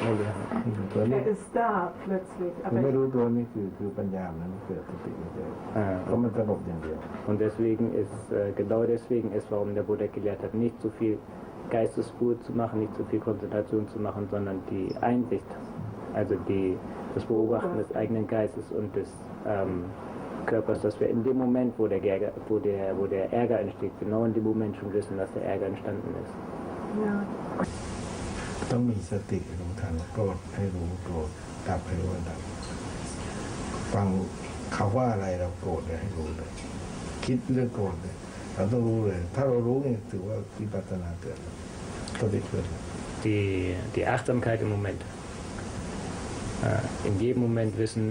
ไม่รู้ ตัวนี้ Er ist da plötzlich, คือ aber ไม่รู้ตัวนี่คือปัญญามันเกิดสติไม่เกิดเพราะมันสงบอย่างเดียว Und deswegen ist, genau deswegen ist, warum der Buddha gelehrt hat, nicht zu viel Geistesruhe zu machen, nicht zu viel Konzentration zu machen, sondern die Einsicht, also das Beobachten des eigenen Geistes und des Körpers, dass wir in dem Moment, wo der Ärger entsteht, genau in dem Moment schon wissen, dass der Ärger entstanden ist. ja. ต้องมีสติรู้ทันโกรธให้รู้โกรธดับให้รู้ดับฟังเขาว่าอะไรเราโกรธเลยให้รู้เลยคิดเรื่องโกรธเลยเราต้องรู้เลยถ้าเรารู้เนี่ยถือว่าวิปัสสนาเกิดสติเกิด Die Achtsamkeit im Moment. In jedem Moment wissen,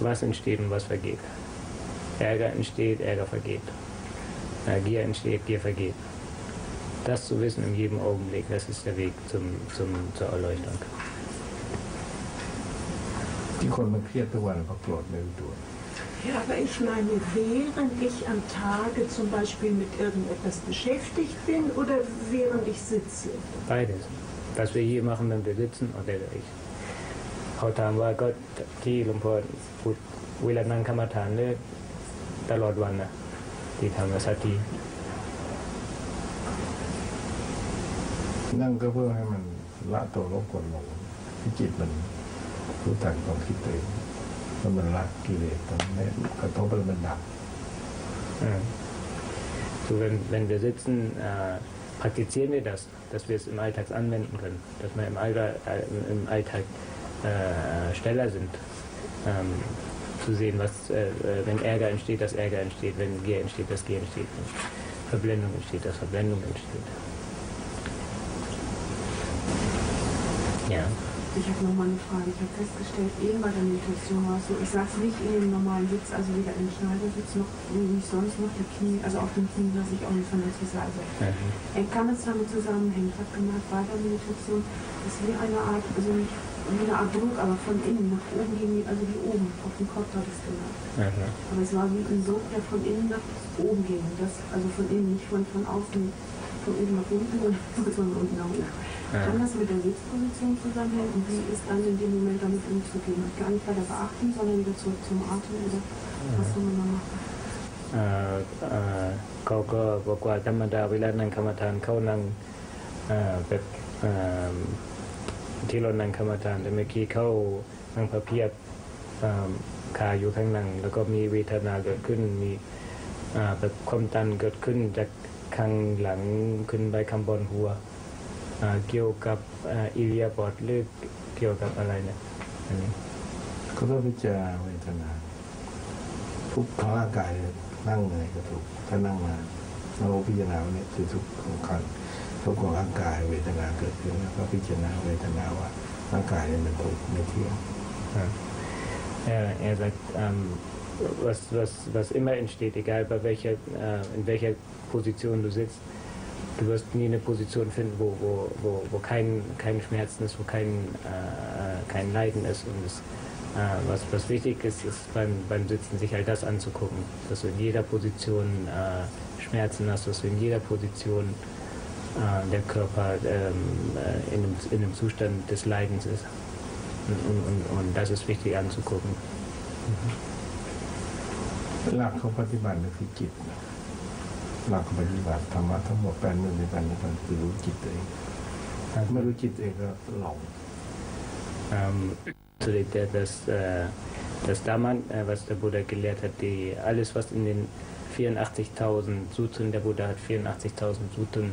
was entsteht und was vergeht. Ärger entsteht, Ärger vergeht. Gier entsteht, Gier vergeht. Das zu wissen in jedem Augenblick, das ist der Weg zur Erleuchtung. ที่คนมันเครียดทุกวันเพราะโกรธไม่รู้ตัว Ja, aber ich meine, während ich am Tage zum Beispiel mit irgendetwas beschäftigt bin oder während ich sitze? Beides. Was wir hier machen, wenn wir sitzen, oder ich. เขาถามว่าก็ที่หลวงพ่อพูดเวลานั่งกรรมฐานเลยตลอดวันนะที่ทำสติ นั่งก็เพื่อให้มันละตัวโลภกดหลงที่จิตมันรู้ทันความคิดตัวเองแล้วมันละกิเลสตรงนี้กระทบไปมันดับ So, wenn wir sitzen, praktizieren wir das, dass wir es im Alltag anwenden können, dass wir im Alltag schneller sind, zu sehen, was, wenn Ärger entsteht, dass Ärger entsteht, wenn Gier entsteht, dass Gier entsteht, wenn Verblendung entsteht, dass Verblendung entsteht. Ja. Ich habe nochmal eine Frage. Ich habe festgestellt, eben bei der Meditation war es so, ich saß nicht in dem normalen Sitz, also weder im Schneidersitz noch wie sonst noch die Knie, also auf den Knien saß ich auch nicht von der Seite. Kann es damit zusammenhängen? Ich habe gemerkt, bei der Meditation ist wie eine Art, also nicht wie eine Art Druck, aber von innen nach oben ging, also wie oben, auf dem Kopf hat es gemerkt. Aber es war wie ein Sog, der von innen nach oben ging. Das, also von innen, nicht von außen, von oben nach unten, sondern von unten nach oben. Kann das mit der Sitzposition zusammenhängen und wie ist dann in dem Moment damit umzugehen? Gar nicht bei der Beachtung, sondern wieder zurück zum Atem oder was soll man da machen? เขาก็บอกว่าธรรมดาเวลานั่งกรรมฐานเขานั่งแบบที่เรานั่งกรรมฐานแต่เมื่อกี้เขานั่งพระเพียบขาอยู่ข้างนั่งแล้วก็มีเวทนาเกิดขึ้นมีแบบความดันเกิดขึ้นจากข้างหลังขึ้นไปข้างบนหัวเกี่ยวกับอิริยาบถหรือเกี่ยวกับอะไรเนี่ยอันนี้ ก็ต้องพิจารณาเวทนาทุกของร่างกายนั่งเหนื่อยก็ถูกถ้านั่งมาเราพิจารณาเนี่ยคือทุกของขันทุกของร่างกายเวทนาเกิดขึ้นแล้วก็พิจารณาเวทนาว่าร่างกายเนี่ยมันทุกข์ไม่เที่ยง Er sagt, was immer entsteht, egal in welcher Position du sitzt, du wirst nie eine Position finden, wo kein Schmerzen ist, wo kein Leiden ist. Und was wichtig ist beim Sitzen, sich halt das anzugucken, dass du in jeder Position Schmerzen hast, dass du in jeder Position der Körper in einem Zustand des Leidens ist. Und das ist wichtig anzugucken. หลักของปฏิบัติคือจิตหลักของปฏิบัติธรรมะทั้งหมดแปลนในปัญญาคือรู้จิตเองไม่รู้จิตเองก็หลง Das Dharma, was der Buddha gelehrt hat, alles was in den 84.000 Sutren, der Buddha hat 84.000 Sutren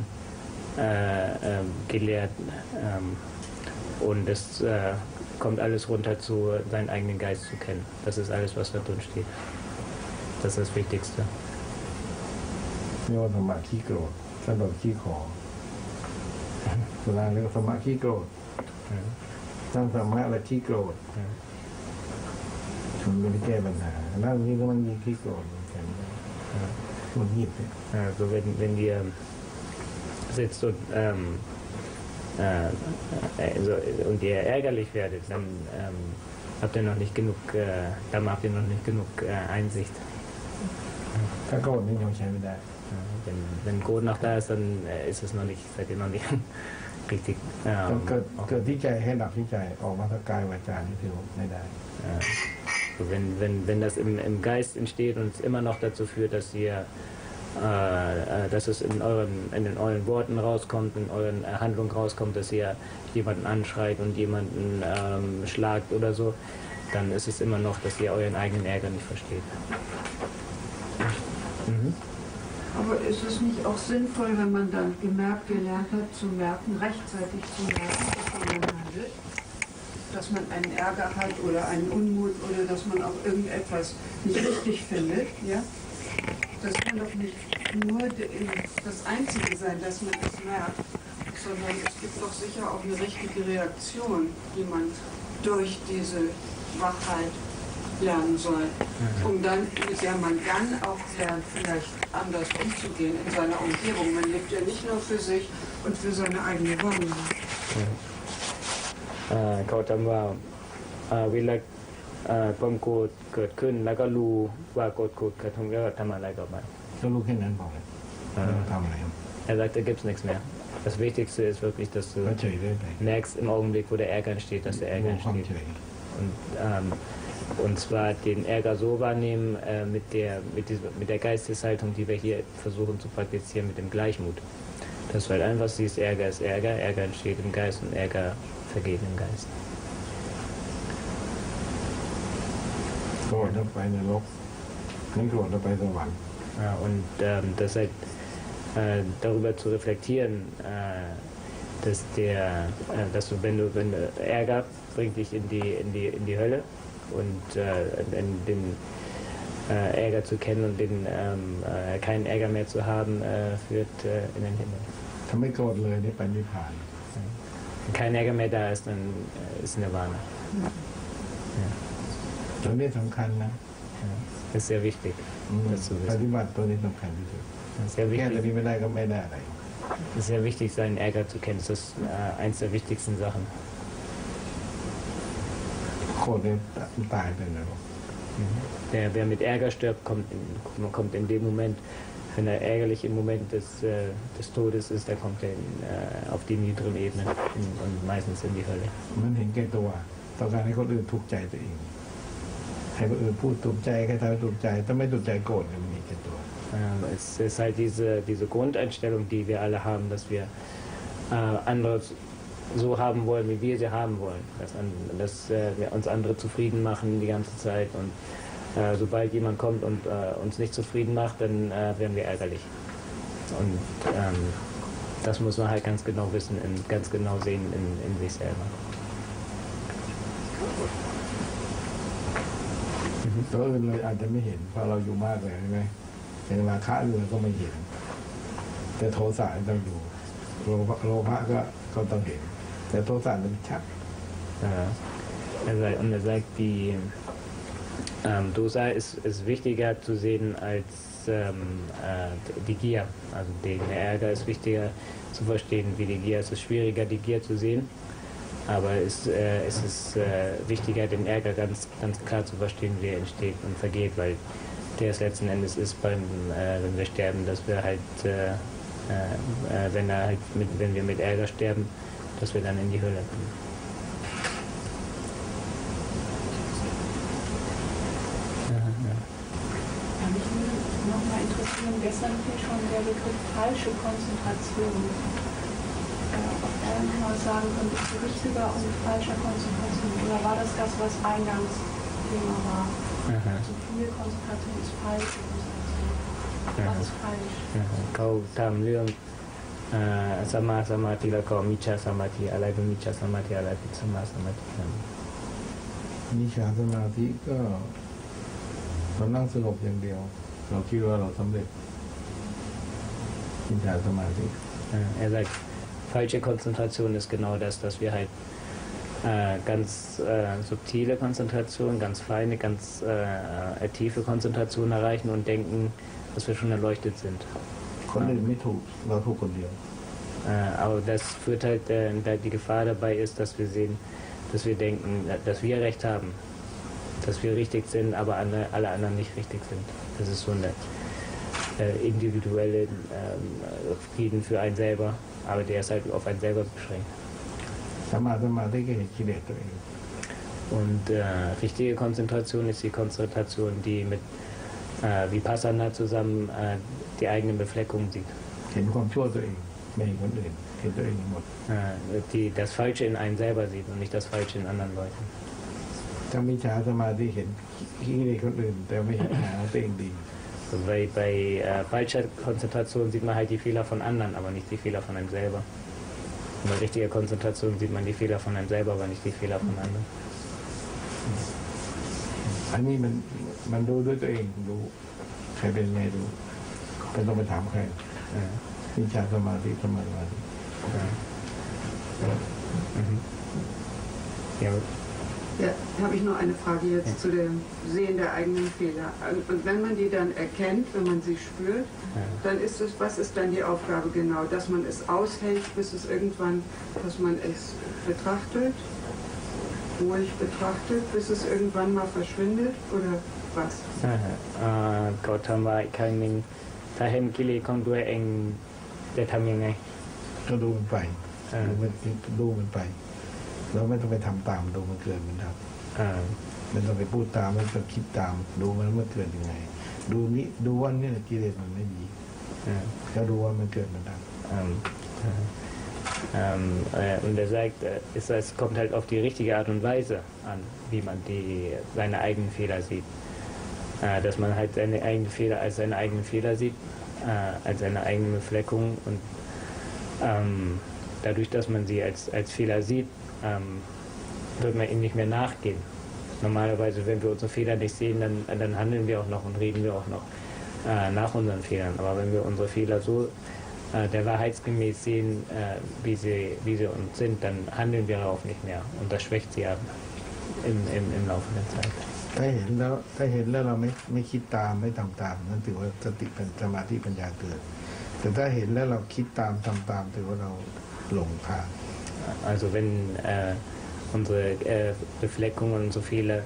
gelehrt und es kommt alles runter zu seinen eigenen Geist zu kennen. Das ist alles, was da drin steht. Das ist das Wichtigste. นี่ว่าธรรมะขี้โกรธถ้าเราขี้ขอเวลาเรียกธรรมะขี้โกรธสร้างธรรมะและขี้โกรธมันไม่ได้แก้ปัญหานั่งนี้ก็มันมีขี้โกรธเหมือนกัน หงุดหงิดเนี่ย Also wenn ihr sitzt und ihr ärgerlich werdet, dann habt ihr noch nicht genug, dann habt ihr noch nicht genug Einsicht. ถ้าโกรธนี่ยังใช้ไม่ได้ Wenn Grund noch da ist, dann ist es noch nicht, seid ihr noch nicht richtig. เกิดที่ใจให้ดับที่ใจออกมาทางกายวาจานี่ถือไม่ได้ Wenn das im Geist entsteht und es immer noch dazu führt, dass es in euren Worten rauskommt, in euren Handlungen rauskommt, dass ihr jemanden anschreit und jemanden schlagt oder so, dann ist es immer noch, dass ihr euren eigenen Ärger nicht versteht. Aber ist es nicht auch sinnvoll, wenn man dann gelernt hat zu merken, rechtzeitig zu merken, bevor man handelt, dass man einen Ärger hat oder einen Unmut oder dass man auch irgendetwas nicht richtig findet, ja? Das kann doch nicht nur das Einzige sein, dass man es merkt, sondern es gibt doch sicher auch eine richtige Reaktion, die man durch diese Wachheit lernen soll, um dann, mit der man dann auch lernt, vielleicht anders umzugehen in seiner Umgebung. Man lebt ja nicht nur für sich und für seine eigene Wahrnehmung. เขาจำว่าเวลาความโกรธเกิดขึ้นแล้วก็รู้ว่าโกรธเกิดขึ้นแล้วทำอะไรต่อไป ก็รู้แค่นั้นพอเลยทำอะไร sagt, da gibt es nichts mehr. Das Wichtigste ist wirklich, dass du merkst im Augenblick, wo der Ärger entsteht, dass der Ärger entsteht. Und zwar den Ärger so wahrnehmen mit der Geisteshaltung, die wir hier versuchen zu praktizieren, mit dem Gleichmut. Dass du halt einfach siehst, Ärger ist Ärger, Ärger entsteht im Geist und Ärger vergeht im Geist. โกรธแล้วไปนรกไม่โกรธแล้วไปสวรรค์ Und das halt darüber zu reflektieren, dass du, wenn du Ärger bringt dich in die Hölle und den Ärger zu kennen und keinen Ärger mehr zu haben, führt in den Himmel. ถ้าไม่โกรธเลยนี่ไปนิพพาน Wenn kein Ärger mehr da ist, dann ist Nirvana. ตัวนี้สำคัญนะ Das ist sehr wichtig, das zu ป wissen. ฏิบัติตัวนี้สำคัญที่สุด Das ist sehr แก้ตัว wichtig, นี้ไม่ได้ก็ไม่ได้อะไร es ist sehr wichtig, seinen Ärger zu kennen. Das ist eins der wichtigsten Sachen. โกรธเนี่ยตายไปนรก Wer mit Ärger stirbt, kommt in dem Moment, wenn er ärgerlich im Moment des Todes ist, der kommt auf die niederen Ebenen und meistens in die Hölle. มันเห็นแก่ตัวต้องการให้คนอื่นถูกใจตัวเองให้คนอื่นพูดถูกใจใครทำให้ถูกใจถ้าไม่ถูกใจโกรธมันมีแก่ตัว Es ist halt diese Grundeinstellung, die wir alle haben, dass wir andere so haben wollen, wie wir sie haben wollen. Dass wir uns andere zufrieden machen die ganze Zeit und sobald jemand kommt und uns nicht zufrieden macht, dann werden wir ärgerlich. Und das muss man halt ganz genau wissen und ganz genau sehen in sich selber. ตัวอื่นเลยอาจจะไม่เห็นเพราะเราอยู่มากเลยใช่ไหมอย่างราคะเลยก็ไม่เห็นแต่โทสะต้องอยู่โลภะก็ต้องเห็นแต่โทสะมันชัด Und er sagt, die Dosa ist wichtiger zu sehen als die Gier. Also der Ärger ist wichtiger zu verstehen wie die Gier. Es ist schwieriger, die Gier zu sehen, aber es ist wichtiger, den Ärger ganz klar zu verstehen, wie er entsteht und vergeht, weil der es letzten Endes ist, wenn wir sterben, dass wir halt, wenn wir mit Ärger sterben, dass wir dann in die Hölle kommen. Mich würde nochmal interessieren, gestern fiel schon der Begriff falsche Konzentration. Ob er nochmal sagen könnte, zu richtiger und falscher Konzentration. Oder war das, was eingangs Thema war? Zu viel Konzentration ist falsch. Was ist falsch? เขาทำเรื่องสมาสมาธิแล้วก็มิจฉาสมาธิอะไรเป็นมิจฉาสมาธิอะไรเป็นสมาสมาธิกัน มิจฉาสมาธิก็เรานั่งสงบอย่างเดียวเราคิดว่าเราสำเร็จมิจฉาสมาธิ Er sagt, falsche Konzentration ist genau das, dass wir halt ganz subtile Konzentration, ganz feine, ganz tiefe Konzentration erreichen und denken, dass wir schon erleuchtet sind. คนอื่นไม่ถูกเราถูกคนเดียว Aber das führt halt, die Gefahr dabei ist, dass wir sehen, dass wir denken, dass wir Recht haben, dass wir richtig sind, aber alle anderen nicht richtig sind. Das ist so eine individuelle Frieden für einen selber, aber der ist halt auf einen selber beschränkt. สมาธิก็เห็นกิเลสตัวเอง Und richtige Konzentration ist die Konzentration, die mit Vipassana zusammen die eigenen Befleckungen sieht. เห็นความชั่วตัวเองไม่เห็นคนอื่นเห็นตัวเองหมด Die das Falsche in einem selber sieht und nicht das Falsche in anderen Leuten. ถ้ามิจฉาสมาธิเห็นกิเลสคนอื่นแต่ไม่เห็นหาตัวเองดี Und bei falscher Konzentration sieht man halt die Fehler von anderen, aber nicht die Fehler von einem selber. Und bei richtiger Konzentration sieht man die Fehler von einem selber, aber nicht die Fehler von anderen. อันนี้มันดูด้วยตัวเองดูใครเป็นไงดูไม่ต้องไปถามใครมิจฉาสมาธิสมาธิ Ja. Ja, habe ich noch eine Frage jetzt zu dem Sehen der eigenen Fehler. Und wenn man die dann erkennt, wenn man sie spürt, dann ist es, was ist dann die Aufgabe genau? Dass man es aushält, bis es irgendwann, dass man es betrachtet, ruhig betrachtet, bis es irgendwann mal verschwindet oder was? ก็ทำว่าอีกครั้งหนึ่งถ้าเห็นกิเลสของตัวเองจะทำยังไง ก็ดูมันไปดูมันไปแล้วไม่ต้องไปทำตามดูมันเกิดมันดับไม่ต้องไปพูดตามไม่ต้องคิดตามดูมันเมื่อเกิดยังไงดูว่านี่กิเลสมันไม่มีก็ดูว่ามันเกิดมันดับ Und er sagt, es kommt halt auf die richtige Art und Weise an, wie man seine eigenen Fehler sieht. Dass man halt seine eigenen Fehler als seine eigenen Fehler sieht, als seine eigene Befleckung und dadurch, dass man sie als Fehler sieht, wird man ihnen nicht mehr nachgehen. Normalerweise, wenn wir unsere Fehler nicht sehen, dann handeln wir auch noch und reden wir auch noch nach unseren Fehlern. Aber wenn wir unsere Fehler so der wahrheitsgemäß sehen, wie sie uns sind, dann handeln wir darauf nicht mehr. Und das schwächt sie ab im Laufe der Zeit. ถ้าเห็นแล้วเราไม่คิดตามไม่ทำตามนั่นถือว่าสติเป็นสมาธิปัญญาเกิดแต่ถ้าเห็นแล้วเราคิดตามทำตามถือว่าเราหลงทาง Also wenn unsere Befleckung und unsere Fehler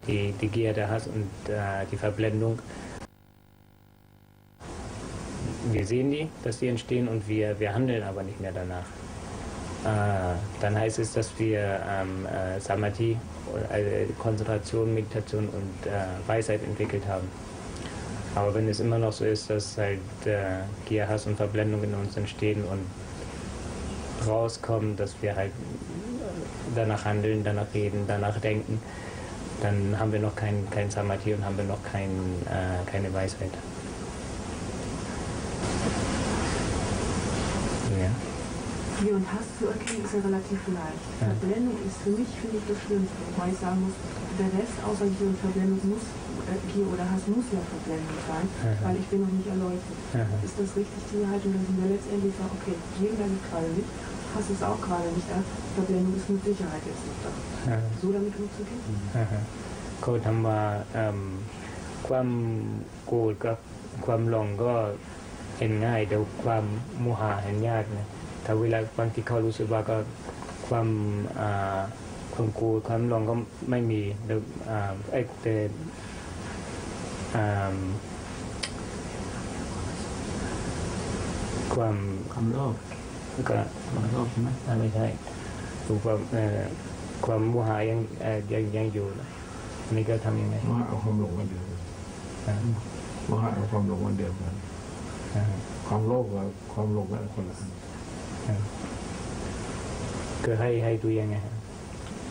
die Gier, der Hass und die Verblendung, wir sehen die, dass die entstehen und wir handeln aber nicht mehr danach. Dann heißt es, dass wir Samadhi, Konzentration, Meditation und Weisheit entwickelt haben. Aber wenn es immer noch so ist, dass halt Gier, Hass und Verblendung in uns entstehen und rauskommen, dass wir halt danach handeln, danach reden, danach denken, dann haben wir noch kein Samadhi und haben wir noch keine Weisheit. Ja. Gier und Hass zu erkennen ist ja relativ leicht. Ja. Verblendung ist für mich, finde ich, das Schlimmste. Wobei ich sagen muss, der Rest außer Gier und Verblendung Gier oder Hass muss ja Verblendung sein, weil ich bin noch nicht erleuchtet. Ist das richtig, die Haltung, dass wir letztendlich sagen, okay, Gier ist gerade nicht, Hass ist auch gerade nicht da, Verblendung ist mit Sicherheit jetzt nicht da. So damit umzugehen? เขาทำว่าความโกรธกับความหลงก็เห็นง่ายแต่ความโมหะเห็นยากนะถ้าเวลาบางทีเขารู้สึกว่าก็ความโกรธความหลงก็ไม่มีแต่ความโลภก็ความโลภใช่ไหมไม่ใช่ความโมหะยังอยู่นี่ก็ทำยังไงโมหะกับความหลงมันเดียวกันโมหะกับความหลงมันเดียวกันความโลภกับความหลงกันคนละอันคือให้ดูยังไง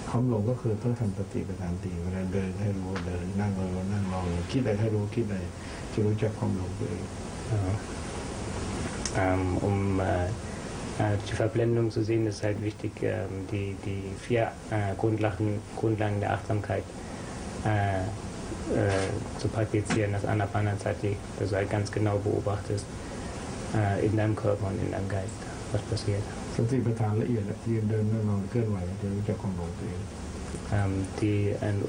ความหลงก็คือต้องทำสติปัฏฐานสี่เวลาเดินให้รู้เดินนั่งรู้นั่งมองคิดอะไรให้รู้คิดอะไรที่รู้จักความหลงตัวเองDie Verblendung zu sehen, ist halt wichtig, die 4 Grundlagen der Achtsamkeit zu praktizieren, das Anapanasati, dass du halt ganz genau beobachtest in deinem Körper und in deinem Geist, was passiert. สติปัฏฐานละเอียดยืนเดินนั่งนอนเคลื่อนไหวจะรู้จักความหลงตัวเอง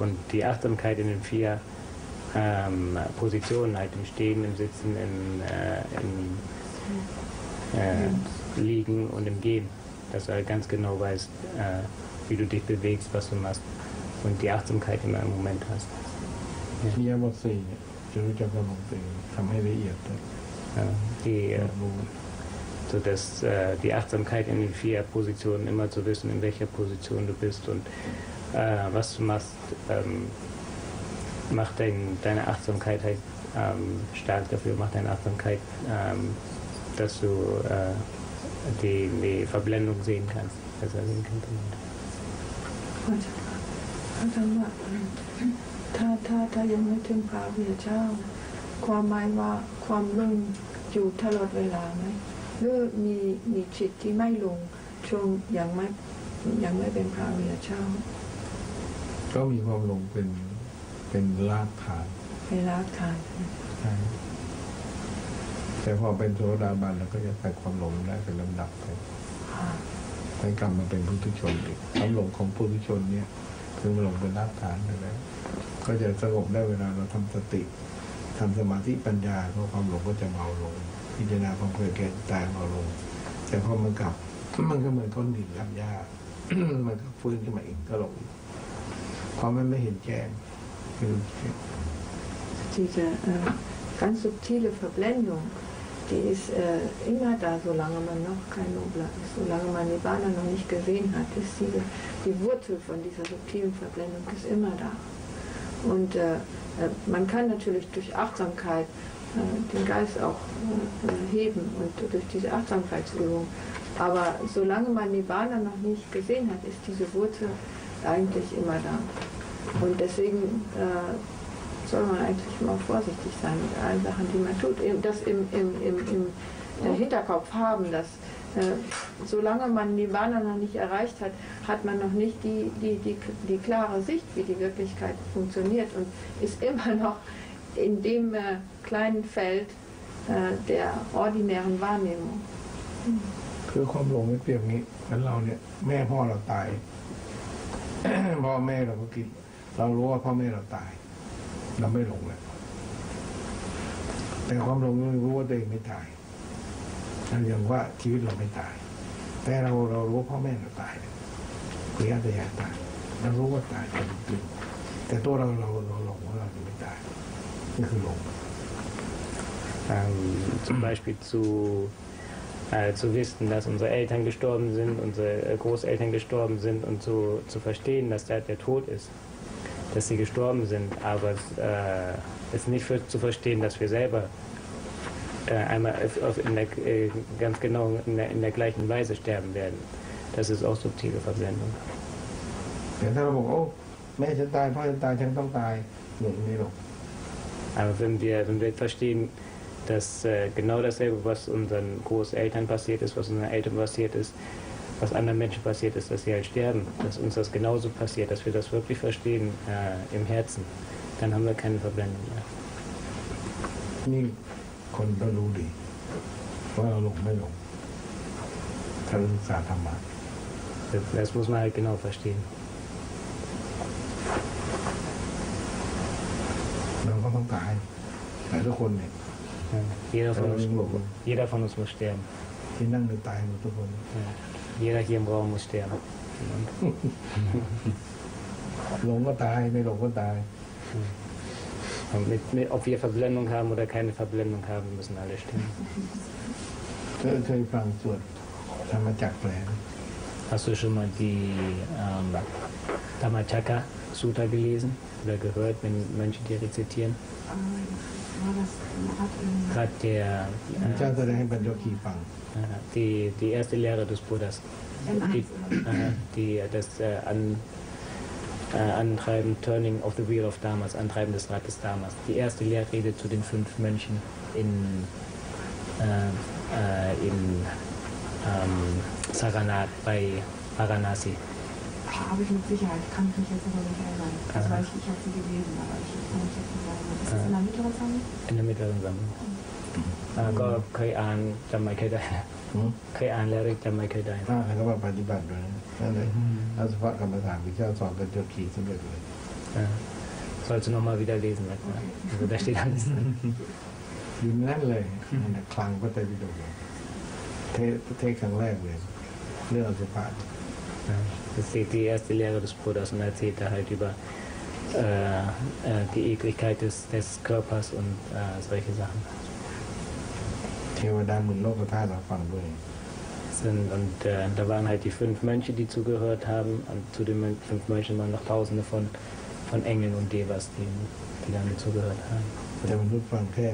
und die Achtsamkeit in den 4 Positionen, halt im Stehen, im Sitzen, im Liegen und im Gehen, dass du halt ganz genau weißt, wie du dich bewegst, was du machst und die Achtsamkeit immer im Moment hast. ที่ยาวัตสีจะรู้จักความหลงตัวเองทำให้ละเอียดเลย sodass die Achtsamkeit in den 4 Positionen immer zu wissen, in welcher Position du bist und was du machst, macht deine Achtsamkeit halt stark dafür, macht deine Achtsamkeit, dass du die Verblendung sehen kannst, besser sehen kannst. ถ้ายังไม่ถึงพระพุทธเจ้าความหมายว่าความหลงอยู่ตลอดเวลาไหมหรือมีจิตที่ไม่หลงช่วงยังไม่เป็นพระพุทธเจ้าก็มีความหลงเป็นรากฐานเป็นรากฐานใช่แต่พอเป็นโสดาบันเราก็จะตัดความหลงได้เป็นลำดับไปกลับมาเป็นปุถุชนอีกความหลงของปุถุชนเนี่ยคือหลงเป็นรากฐานไปแล้วก็จะสงบได้เวลาเราทำสติทำสมาธิปัญญาเพราะความหลงก็จะเบาลงพิจารณาความเกิดแก่ตายเบาลงแต่พอมันกลับมันก็เหมือนก้อนดินกับหญ้ามันก็ฟื้นขึ้นมาอีกก็หลงเพราะมันไม่เห็นแจ้งคือ diese ganz subtile Verblendung, die ist immer da, solange man noch kein Nobler ist, solange man Nibbana noch nicht gesehen hat, ist die Wurzel von dieser subtilen Verblendung ist immer da. Und man kann natürlich durch Achtsamkeit den Geist auch heben und durch diese Achtsamkeitsübung, aber solange man Nibbana noch nicht gesehen hat, ist diese Wurzel eigentlich immer da. Und deswegen soll man eigentlich immer vorsichtig sein mit allen Sachen, die man tut. Das im Hinterkopf haben, dass solange man Nibbana noch nicht erreicht hat, hat man noch nicht die klare Sicht, wie die Wirklichkeit funktioniert und ist immer noch in dem kleinen Feld der ordinären Wahrnehmung. คือความหลงไม่เปรียบงี้งั้นเราเนี่ยแม่พ่อเราตาย พ่อแม่เราก็คิดเรารู้ว่าพ่อแม่เราตายเราไม่หลงเลยแต่ความหลงรู้ว่าตัวเองไม่ตายนั่นอย่างว่าชีวิตเราไม่ตายแต่เรารู้ว่าพ่อแม่เราตายหรือญาติญาติตายเรารู้ว่าตายจริงแต่ตัวเราหลงว่าเราจะไม่ตายนี่คือหลง Zum Beispiel zu wissen, dass unsere Eltern gestorben sind, unsere Großeltern gestorben sind und zu verstehen, dass der Tod ist, dass sie gestorben sind, aber es nicht zu verstehen, dass wir selber einmal ganz genau in der gleichen Weise sterben werden. Das ist auch subtile Verblendung. Aber wenn wir verstehen, dass genau dasselbe, was unseren Großeltern passiert ist, was unseren Eltern passiert ist, was anderen Menschen passiert ist, dass sie halt sterben, dass uns das genauso passiert, dass wir das wirklich verstehen im Herzen, dann haben wir keine Verblendung mehr. Das muss man halt genau verstehen. Jeder von uns muss sterben. Jeder hier im Raum muss sterben. Ob wir Verblendung haben oder keine Verblendung haben, müssen alle sterben. Hast du schon mal die Dharma Sutta gelesen oder gehört, wenn Mönche die rezitieren? Hat die erste Lehre des Buddhas, das Antreiben, Turning of the Wheel of Dharma, das Antreiben des Rates Dharmas. Die erste Lehrrede zu den 5 Mönchen in Saranath bei Varanasi. Habe ich mit Sicherheit, kann ich mich jetzt aber nicht erinnern. Das weiß ich habe sie gelesen, aber ich kann mich jetzt nicht erinnern. Ist das in der mittleren Sammlung? In der mittleren Sammlung. ก็เคยอ่านจำไม่เคยได้เคยอ่านแล้วจำไม่เคยได้แล้วก็มาปฏิบัติด้วยนั่นเลยอสุภกรรมฐานที่เจ้าสอนเป็นโยคีสำเร็จเลย Sollst du nochmal wieder lesen, also da steht alles drin. อยู่นั่นเลยคลังพระไตรปิฎกเทศครั้งแรกเลยเรื่องอสุภะ Das ist die erste Lehre des Buddhas und erzählt er halt über die Ekligkeit des Körpers und solche Sachen. เทวดาหมื่นโลกธาตุเราฟังด้วย Und da waren halt die 5 Mönche, die zugehört haben. Und zu den 5 Mönchen waren noch Tausende von Engeln und Devas, die damit zugehört haben. แต่มนุษย์ฟังแค่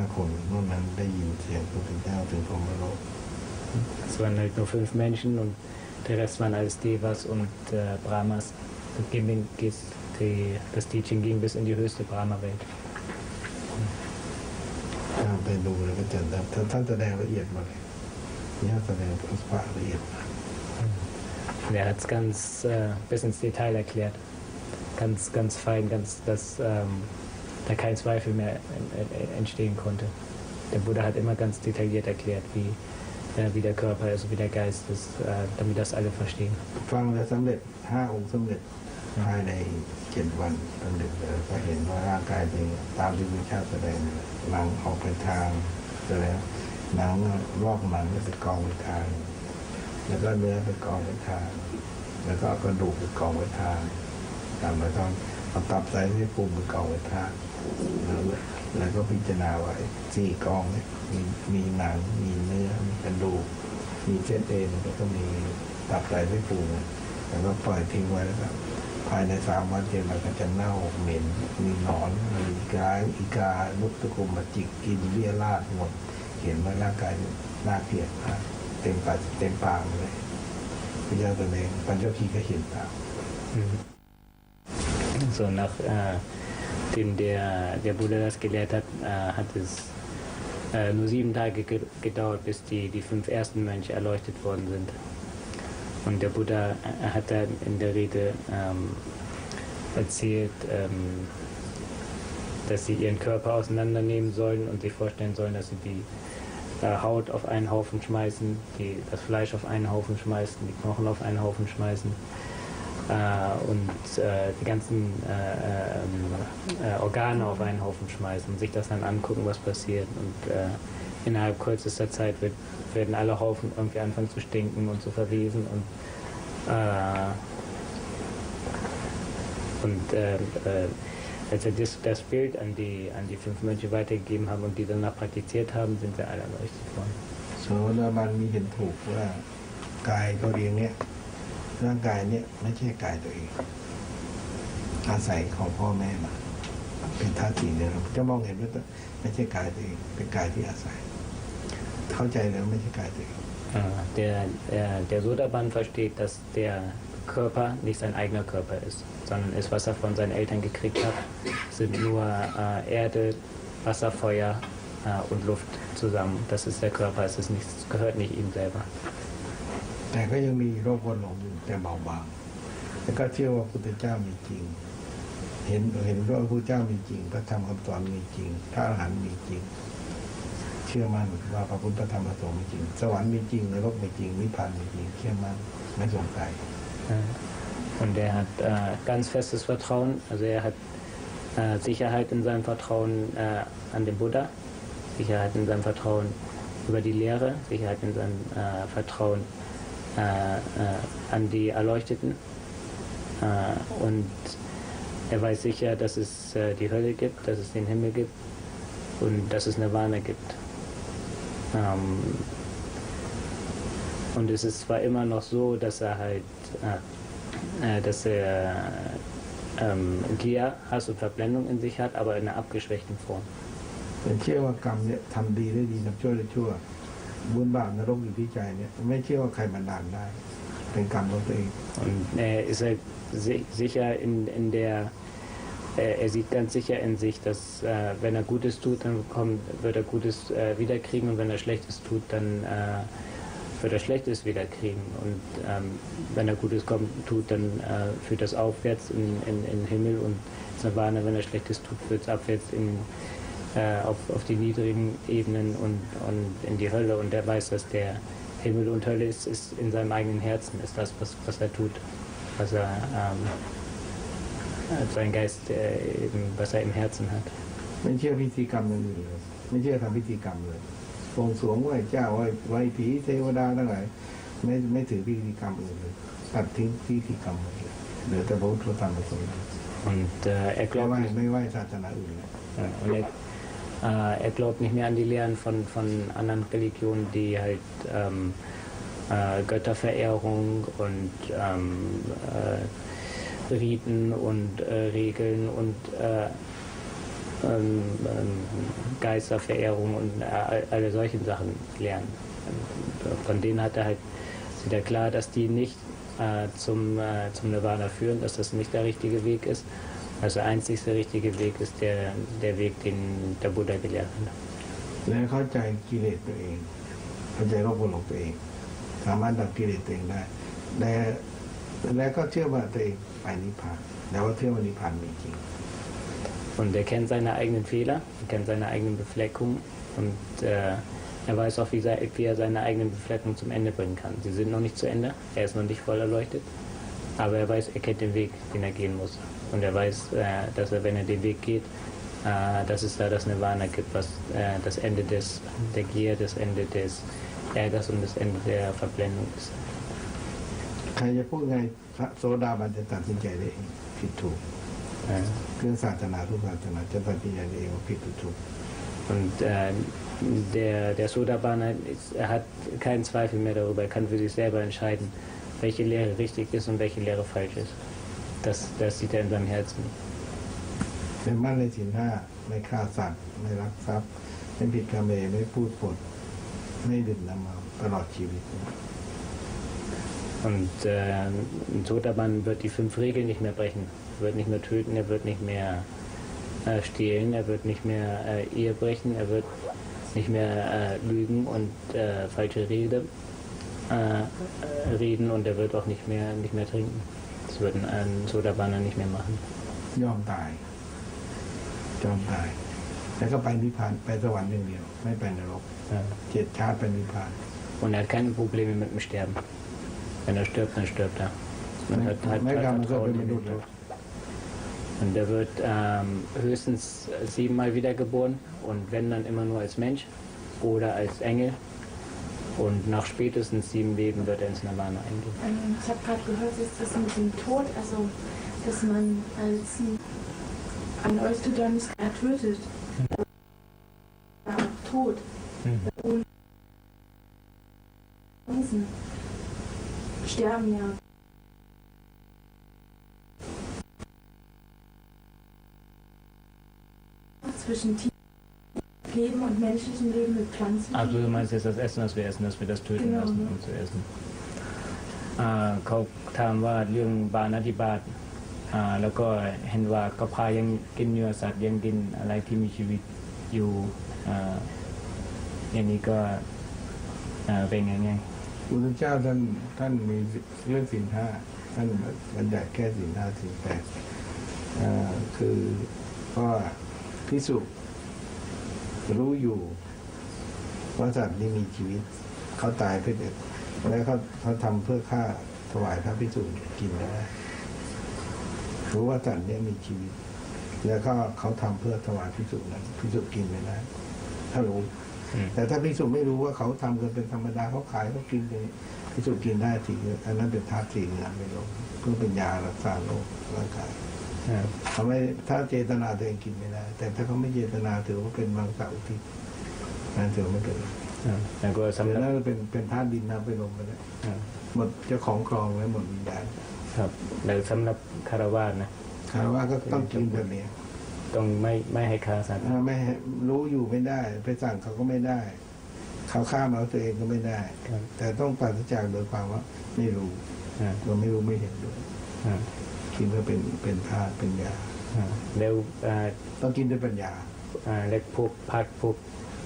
5 คนนอกนั้นได้ยินเสียงพระพุทธเจ้าถึงพรหมโลก Es waren halt nur 5 Menschen und der Rest waren alles Devas und Brahmas. Das Teaching ging bis in die höchste Brahma-Welt. ไปดูแล้วก็จะท่านแสดงละเอียดมาเลยนี่แสดงอสุภะละเอียดมา Er hat es ganz bis ins Detail erklärt. Ganz fein, dass da kein Zweifel mehr entstehen konnte. Der Buddha hat immer ganz detailliert erklärt, wie der Körper ist, wie der Geist ist, damit das alle verstehen. ฟังแล้วสำเร็จ5 องค์สำเร็จภายใน7 วันสำเร็จเลยก็เห็นว่าร่างกายเป็นตามที่พระเจ้าแสดงหนังออกไปทางแล้วหนังรอบหนังไปกองไปทางแล้วก็เนื้อไปกองไปทางแล้วก็กระดูกไปกองไปทางตามไปตอนเอาตับไตไส้พุงไปกองไปทางแล้วก็พิจารณาไว้4 กองเนี่ยมีหนังมีเนื้อมีกระดูกมีเส้นเอ็นแล้วก็มีตับไตไส้พุงแล้วก็ปล่อยทิ้งไว้แล้วครับภายใน3 วัน7 วันก็จะเน่าเหม็นมีหนอนมีอีกานุกตะกุมมาจิกกินเลี้ยราดหมดเห็นว่าร่างกายน่าเกลียดมากเต็มปากเลยพระเจ้าตนเองปัญจคีก็เห็นตาม So nachdem der Buddha das gelehrt hat, hat es nur 7 Tage gedauert, bis die 5 ersten Mönche erleuchtet worden sind. Und der Buddha hat dann in der Rede erzählt, dass sie ihren Körper auseinandernehmen sollen und sich vorstellen sollen, dass sie die Haut auf einen Haufen schmeißen, das Fleisch auf einen Haufen schmeißen, die Knochen auf einen Haufen schmeißen und die ganzen Organe auf einen Haufen schmeißen und sich das dann angucken, was passiert. Und innerhalb kürzester Zeit werden alle Haufen irgendwie anfangen zu stinken und zu verwesen als er das Bild an die 5 Mönche weitergegeben haben und die danach praktiziert haben, sind sie alle erleuchtet worden. โสดาบันมีเห็นถูกว่ากายตัวเองเนี่ยร่างกายเนี่ยไม่ใช่กายตัวเองอาศัยของพ่อแม่มาเป็นธาตุ4 เนี่ยเราจะมองเห็นว่าไม่ใช่กายตัวเองเป็นกายที่อาศัยเข้าใจแล้วไม่ใช่กายตัวเอง Der Sodaban versteht, dass der Körper nicht sein eigener Körper ist, sondern ist, was er von seinen Eltern gekriegt hat, sind nur Erde, Wasser, Feuer und Luft zusammen. Das ist der Körper, es gehört nicht ihm selber. แต่ก็ยังมีโรควนหลงอยู่แต่เบาบางแล้วก็เชื่อว่าพระพุทธเจ้ามีจริงเห็นว่าพระพุทธเจ้ามีจริงพระธรรมคำสอนมีจริงพระอรหันต์มีจริงเชื่อมั่นว่าพระพุทธธรรมประสงค์มีจริงสวรรค์มีจริงนรกมีจริงนิพพานมีจริงเชื่อมั่นไม่สงสัย Und er hat ganz festes Vertrauen, also er hat Sicherheit in seinem Vertrauen an den Buddha, Sicherheit in seinem Vertrauen über die Lehre, Sicherheit in seinem Vertrauen an die Erleuchteten. Und er weiß sicher, dass es die Hölle gibt, dass es den Himmel gibt und dass es Nirvana gibt. Und es ist zwar immer noch so, dass er halt, Gier, Hass und Verblendung in sich hat, aber in einer abgeschwächten Form. เป็นเชื่อว่ากรรมเนี่ยทำดีได้ดีทำชั่วได้ชั่วบุญบาปนรกอยู่ที่ใจเนี่ยไม่เชื่อว่าใครบันดาลได้เป็นกรรมของตัวเอง Und er ist halt sicher er sieht ganz sicher in sich, dass wenn er Gutes tut, dann wird er Gutes wiederkriegen und wenn er Schlechtes tut, dann wird er Schlechtes wiederkriegen. Und wenn er Gutes tut, dann führt das aufwärts in den Himmel und Nirvana, wenn er Schlechtes tut, führt es abwärts auf die niedrigen Ebenen und in die Hölle und der weiß, dass der Himmel und Hölle ist in seinem eigenen Herzen, ist das, was er tut, was er sein Geist, was er im Herzen hat. ไม่เชื่อพิธีกรรมอื่นเลยไม่เชื่อทำพิธีกรรมเลยบวงสรวงไหว้เจ้าไหว้ผีเทวดาทั้งหลายไม่ถือพิธีกรรมอื่นเลยตัดทิ้งพิธีกรรมหมดเลยเหลือแต่พระพุทธธรรมประสงค์ Und er glaubtไม่ไหว้ศาสนาอื่นเลย und er glaubt nicht mehr an die Lehren von anderen Religionen, die halt Götterverehrung und Riten und Regeln und Geisterverehrung und alle solchen Sachen lernen. Von denen sieht er klar, dass die nicht zum Nirvana führen, dass das nicht der richtige Weg ist. Also der einzigste richtige Weg ist der Weg, den der Buddha gelehrt hat. แล้วเข้าใจกิเลสตัวเองเข้าใจโลภโกรธหลงตัวเองสามารถดับกิเลสตัวเองได้แล้วก็เชื่อว่าตัวเองไปนิพพานแล้วว่าเชื่อว่านิพพานมีจริง Und er kennt seine eigenen Fehler, er kennt seine eigenen Befleckungen und er weiß auch, wie er seine eigenen Befleckungen zum Ende bringen kann. Sie sind noch nicht zu Ende, er ist noch nicht voll erleuchtet, aber er kennt den Weg, den er gehen muss. Und er weiß, dass er, wenn er den Weg geht, dass es da das Nirvana gibt, was das Ende der Gier, das Ende des Ärgers und das Ende der Verblendung ist. ใครจะพูดไงโสดาบันจะตัดสินใจได้เองผิดถูกเรื่องศาสนาทุกศาสนาจะตัดสินใจได้เองว่าผิดหรือถูก Und der Sodabaner, er hat keinen Zweifel mehr darüber, er kann für sich selber entscheiden, welche Lehre richtig ist und welche Lehre falsch ist. Das sieht er in seinem Herzen. เป็นมั่นในศีลห้าไม่ฆ่าสัตว์ไม่ลักทรัพย์ไม่ผิดกาเมไม่พูดปดไม่ดื่มน้ำเมาตลอดชีวิต Und ein Sodaban wird die 5 Regeln nicht mehr brechen. Er wird nicht mehr töten, er wird nicht mehr stehlen, er wird nicht mehr Ehe brechen, er wird nicht mehr lügen und falsche reden und er wird auch nicht mehr trinken. Das wird ein Sodabaner nicht mehr machen. ยอมตายแล้วก็ไปนิพพานไปสวรรค์อย่างเดียวไม่ไปนรก7 ชาติไปนิพพาน Und er hat keine Probleme mit dem Sterben. Wenn er stirbt, dann stirbt er. Man hat Vertrauen in den Tod. Und er wird höchstens 7-mal wiedergeboren und wenn dann immer nur als Mensch oder als Engel. Und nach spätestens 7 Leben wird er ins Nirvana eingehen. Ich habe gerade gehört, dass das mit dem Tod, also dass man als ein Eustodons tötet. Ja, Tod. Und sterben ja. Zwischen Leben und menschlichem Leben mit Pflanzen. Also du meinst jetzt das Essen, was wir essen, dass wir das töten genau, lassen, um zu essen. เขาถามว่าเรื่องบาปอธิบาตแล้วก็เห็นว่าเขาพายังกินเนื้อสัตว์ยังกินอะไรที่มีชีวิตอยู่อย่างนี้ก็เป็นไง พุทธเจ้าท่านมีเรื่องศีลห้าท่านบัญญัติแค่ศีลห้าศีลแปดคือก็ภิกษุรู้อยู่ว่าสัตว์นี้มีชีวิตเขาตายเพื่อแล้วเขาทำเพื่อฆ่าถวายพระภิกษุกินได้รู้ว่าสัตว์นี้มีชีวิตแล้วก็เขาทำเพื่อถวายภิกษุนั้นภิกษุกินไม่ได้ถ้ารู้แต่ถ้าภิกษุไม่รู้ว่าเขาทำกันเป็นธรรมดาเขาขายเขากินเลยภิกษุกินได้ทีอันนั้นเป็นธาตุสี่งานไม่ลงเพื่อเป็นยารักษาโรคร่างกายเขาไม่ถ้าเจตนาตัวเองกินไม่ได้แต่ถ้าเขาไม่เจตนาถือว่าเป็นมังสวิรัตินั่นถือไม่เป็นแล้วก็สำหรับนั่นเป็นธาตุดินน้ำไปลงไปแล้วหมดเจ้าของครองไว้หมดวิญญาณครับแล้วสำหรับคารวะนะคารวะก็ต้องกินแบบนี้ต้องไม่ให้ฆ่าสัตว์ไม่รู้อยู่ไม่ได้ไปสั่งเขาก็ไม่ได้เขาฆ่ามาตัวเองก็ไม่ได้แต่ต้องปราศจากโดยความว่าไม่รู้เราไม่รู้ไม่เห็นด้วยกินก็เป็นธาตุเป็นยาแล้วต้องกินด้วยปัญญาและพวกผักพวก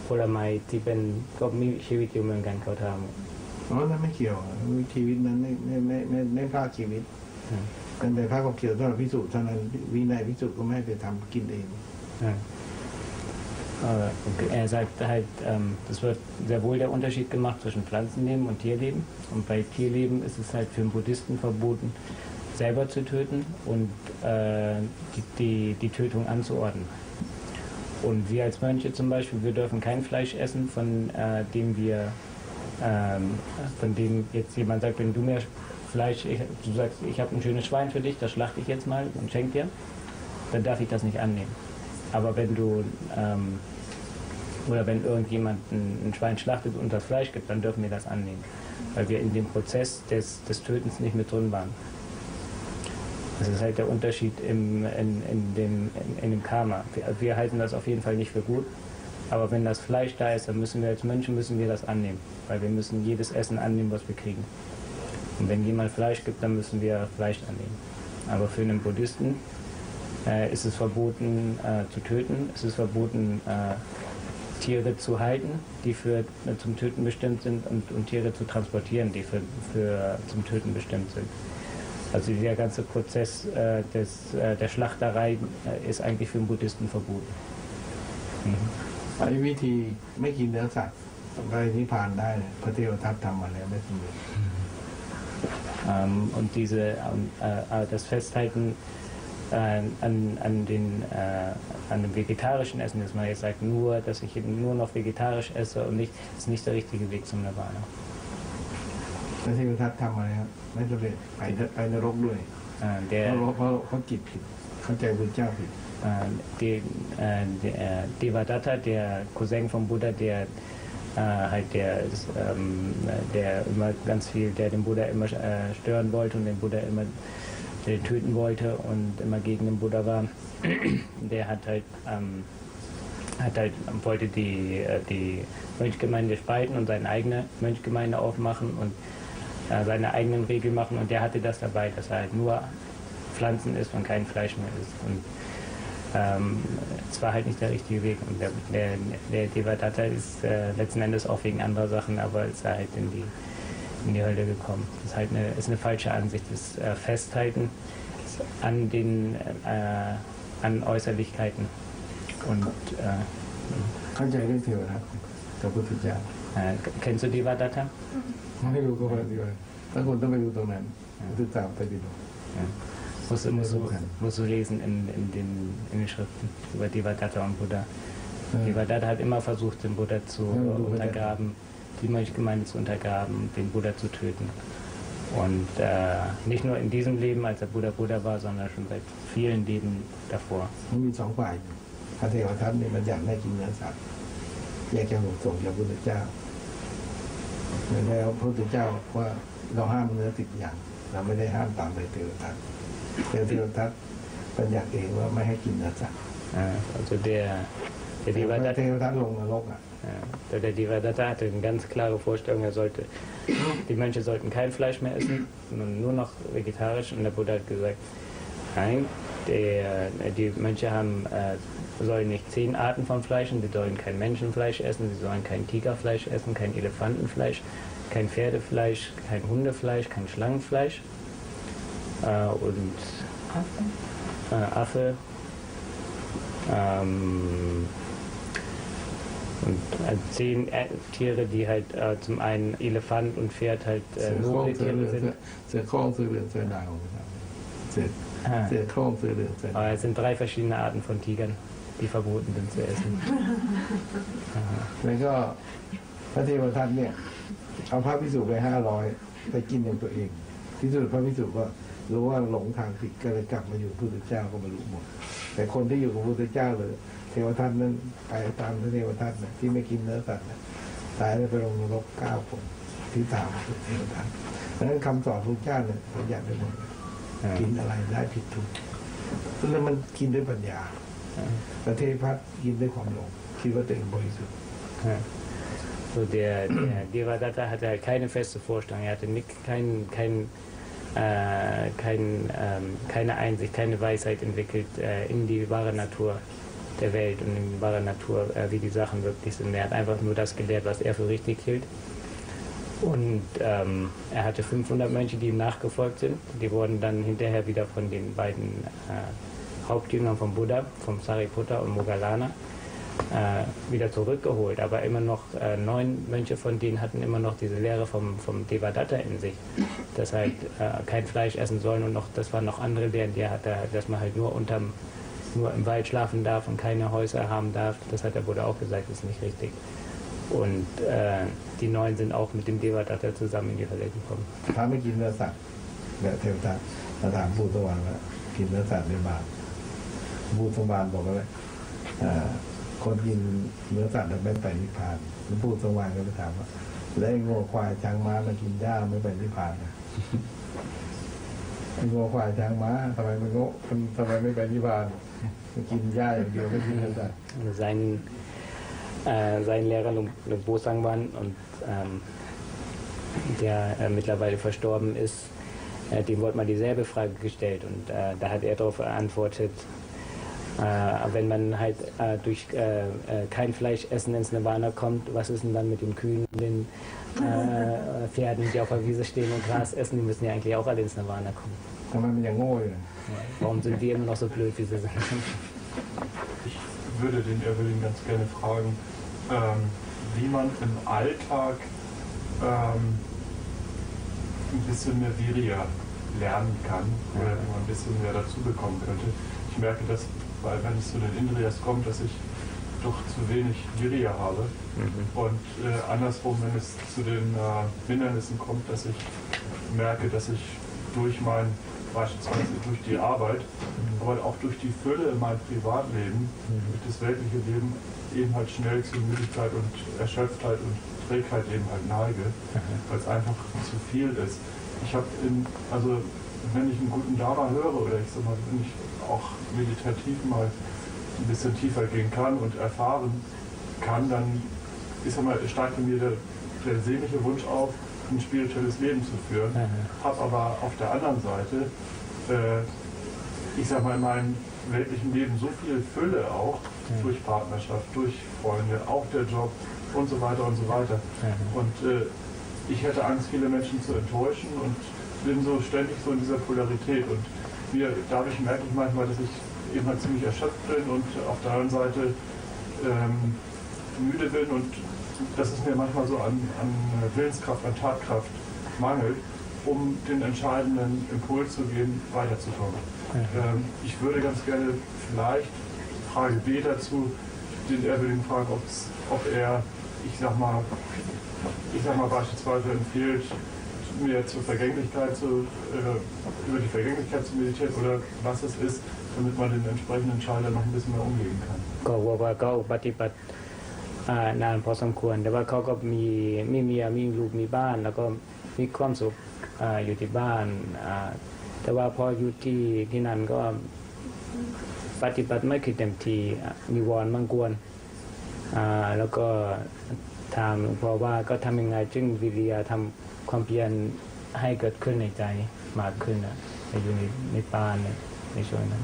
ผลไม้ที่เป็นก็มีชีวิตอยู่เหมือนกันเขาทำนั่นไม่เกี่ยวชีวิตนั้นไม่พลาดชีวิตเป็นไปพลาดความเกี่ยวสำหรับภิกษุเท่านั้นวินัยภิกษุก็ไม่ให้ไปทำกินเอง Er sagt halt, es wird sehr wohl der Unterschied gemacht zwischen Pflanzenleben und Tierleben. Und bei Tierleben ist es halt für einen Buddhisten verboten, selber zu töten und die Tötung anzuordnen. Und wir als Mönche zum Beispiel, wir dürfen kein Fleisch essen, von dem jetzt jemand sagt, wenn du mir Fleisch, du sagst, ich habe ein schönes Schwein für dich, das schlachte ich jetzt mal und schenke dir, dann darf ich das nicht annehmen. Aber wenn du oder wenn irgendjemand ein Schwein schlachtet und das Fleisch gibt, dann dürfen wir das annehmen, weil wir in dem Prozess des Tötens nicht mit drin waren. Das ist halt der Unterschied in dem Karma. Wir halten das auf jeden Fall nicht für gut, aber wenn das Fleisch da ist, dann müssen wir als Mönche das annehmen, weil wir müssen jedes Essen annehmen, was wir kriegen. Und wenn jemand Fleisch gibt, dann müssen wir Fleisch annehmen. Aber für einen Buddhisten ist es verboten zu töten, es ist verboten Tiere zu halten, die zum Töten bestimmt sind und Tiere zu transportieren, die zum Töten bestimmt sind. Also dieser ganze Prozess der Schlachterei ist eigentlich für einen Buddhisten verboten. ไอ้วิธีไม่กินเนื้อสัตว์ไปนิพพานได้เนี่ยพระเทวทัตทำมาแล้วไม่สำเร็จ Und das Festhalten an dem vegetarischen Essen, dass man jetzt sagt, dass ich nur noch vegetarisch esse und nicht, ist nicht der richtige Weg zum Nirvana. พระเทวทัตทำมาแล้วไม่สำเร็จไปนรกด้วยเพราะเขาจิตผิดเข้าใจพระเจ้าผิด Devadatta, der Cousin vom Buddha, der immer ganz viel, der den Buddha immer stören wollte und den Buddha immer töten wollte und immer gegen den Buddha war, der wollte die Mönchgemeinde spalten und seine eigene Mönchgemeinde aufmachen und seine eigenen Regeln machen, und der hatte das dabei, dass er halt nur Pflanzen isst und kein Fleisch mehr isst. Und es war halt nicht der richtige Weg. Und der Devadatta ist letzten Endes auch wegen anderer Sachen, aber ist halt in die Hölle gekommen. Das ist halt eine falsche Ansicht. Das Festhalten an Äußerlichkeiten. Und kennst du Devadatta? ไม่รู้ก็ไปดีกว่าถ้าคนต้องไปดูตรงนั้นศึกษาไปดีกว่า Musst du lesen in den Schriften über Devadatta und Buddha. Devadatta hat immer versucht, den Buddha zu untergraben, die Mönchgemeinde zu untergraben, den Buddha zu töten. Und nicht nur in diesem Leben, als der Buddha Buddha war, sondern schon seit vielen Leben davor. มีสองฝ่ายพระเทวทัตเนี่ยมันอยากได้กินเนื้อสัตว์อยากจะส่งจากพระพุทธเจ้าแล้วพระพุทธเจ้าว่าเราห้ามเนื้อ10 อย่างเราไม่ได้ห้ามตามเทวทัตเทวทัตบัญญัติเองว่าไม่ให้กินเนื้อสัตว์ Also der Devadatta hatte eine ganz klare Vorstellung, die Mönche sollten kein Fleisch mehr essen, sondern nur noch vegetarisch. Und der Buddha hat gesagt, nein, die Mönche sollen nicht 10 Arten von Fleisch, die sollen kein Menschenfleisch essen, sie sollen kein Tigerfleisch essen, kein Elefantenfleisch, kein Pferdefleisch, kein Hundefleisch, kein Schlangenfleisch und Affe. Und 10 Tiere, die halt zum einen Elefant und Pferd halt noble Tiere sind. Aber es sind 3 verschiedene Arten von Tigern, die verboten sind zu essen. แล้วก็พระเทวทัตเนี่ยเอาพระภิกษุไป500ไปกินอย่างตัวเองที่สุดพระภิกษุก็รู้ว่าหลงทางผิดก็เลยกลับมาอยู่พระพุทธเจ้าก็บรรลุหมดแต่คนที่อยู่กับพระพุทธเจ้าเลยเทวทัตนั้นไปตามพระเทวทัตที่ไม่กินเนื้อสัตว์ตายแล้วไปลงนรก9 คนที่ตามพระเทวทัตเพราะฉะนั้นคำสอนพระเจ้าเนี่ยประหยัดไปหมดกินอะไรได้ผิดถูกแล้วมันกินด้วยปัญญาแต่เทวทัตกินด้วยความหลงคิดว่าตัวเองบริสุทธิ์ So der Devadatta hatte halt keine feste Vorstellung, er hatte keine Einsicht, keine Weisheit entwickelt in die wahre Natur der Welt und in die wahre Natur, wie die Sachen wirklich sind. Er hat einfach nur das gelehrt, was er für richtig hielt. Und er hatte 500 Mönche, die ihm nachgefolgt sind. Die wurden dann hinterher wieder von den beiden Hauptjüngern vom Buddha, vom Sariputta und Moggallana, wieder zurückgeholt. Aber immer noch 9 Mönche von denen hatten immer noch diese Lehre vom Devadatta in sich, dass halt kein Fleisch essen sollen und noch, das waren noch andere Lehren, die er hatte, dass man halt nur im Wald schlafen darf und keine Häuser haben darf. Das hat der Buddha auch gesagt, ist nicht richtig. Und die 9 sind auch mit dem Devadatta zusammen in die Hölle gekommen. ถ้าไม่กินเนื้อสัตว์แบบเทวดาเราถามผู้สวรรค์ว่ากินเนื้อสัตว์ในบาปผู้สวรรค์บอกว่าคนกินเนื้อสัตว์ไม่ไปนิพพานผู้สวรรค์ก็ไปถามว่าแล้วไอ้งัวควายช้างม้ามันกินหญ้าไม่ไปนิพพานนะไอ้งัวควายช้างม้าทำไมไม่ไปนิพพานมันกินหญ้าอย่างเดียวไม่กินเนื้อสัตว์ Sein Lehrer Lumpo Sangwan und der mittlerweile verstorben ist, dem wurde mal dieselbe Frage gestellt und da hat er darauf geantwortet, wenn man halt durch kein Fleisch essen ins Nirvana kommt, was ist denn dann mit den Kühen, den Pferden, die auf der Wiese stehen und Gras essen, die müssen ja eigentlich auch alle ins Nirvana kommen. Warum sind wir immer noch so blöd, wie sie sind? Ich würde den Evelyn ganz gerne fragen, wie man im Alltag ein bisschen mehr Virya lernen kann oder wie man ein bisschen mehr dazu bekommen könnte. Ich merke, dass, weil wenn es zu den Indriyas kommt, dass ich doch zu wenig Virya habe und andersrum, wenn es zu den Hindernissen kommt, dass ich merke, dass ich beispielsweise durch die Arbeit, aber auch durch die Fülle in meinem Privatleben, durch das weltliche Leben eben halt schnell zu Müdigkeit und Erschöpftheit und Trägheit eben halt neige, weil es einfach zu viel ist. Ich habe also wenn ich einen guten Dharma höre oder ich sag mal, wenn ich auch meditativ mal ein bisschen tiefer gehen kann und erfahren kann, dann steigt in mir der sehnliche Wunsch auf, ein spirituelles Leben zu führen, habe aber auf der anderen Seite, ich sag mal, in meinem weltlichen Leben so viel Fülle auch, durch Partnerschaft, durch Freunde, auch der Job und so weiter und so weiter. Und ich hätte Angst, viele Menschen zu enttäuschen und bin so ständig so in dieser Polarität und dadurch merke ich manchmal, dass ich eben halt ziemlich erschöpft bin und auf der anderen Seite müde bin und dass es mir manchmal so an Willenskraft, an Tatkraft mangelt, um den entscheidenden Impuls zu geben, weiterzukommen. Ich würde ganz gerne vielleicht, Frage B dazu, den Evelyn fragen, ob er, ich sag mal beispielsweise empfiehlt, mir zur Vergänglichkeit über die Vergänglichkeit zu meditieren oder was es ist, damit man den entsprechenden Entscheider noch ein bisschen mehr umgehen kann. นานพอสมควรแต่ว่าเขาก็มีเมียมีลูกมีบ้านแล้วก็มีความสุขอยู่ที่บ้านแต่ว่าพออยู่ที่นั่นก็ปฏิบัติไม่คือเต็มที่มีวรมังกรแล้วก็ถามหลวงพ่อว่าก็ทำยังไงจึงวิริยะทำความเพียรให้เกิดขึ้นในใจมากขึ้นอยู่ในป่าในช่วงนั้น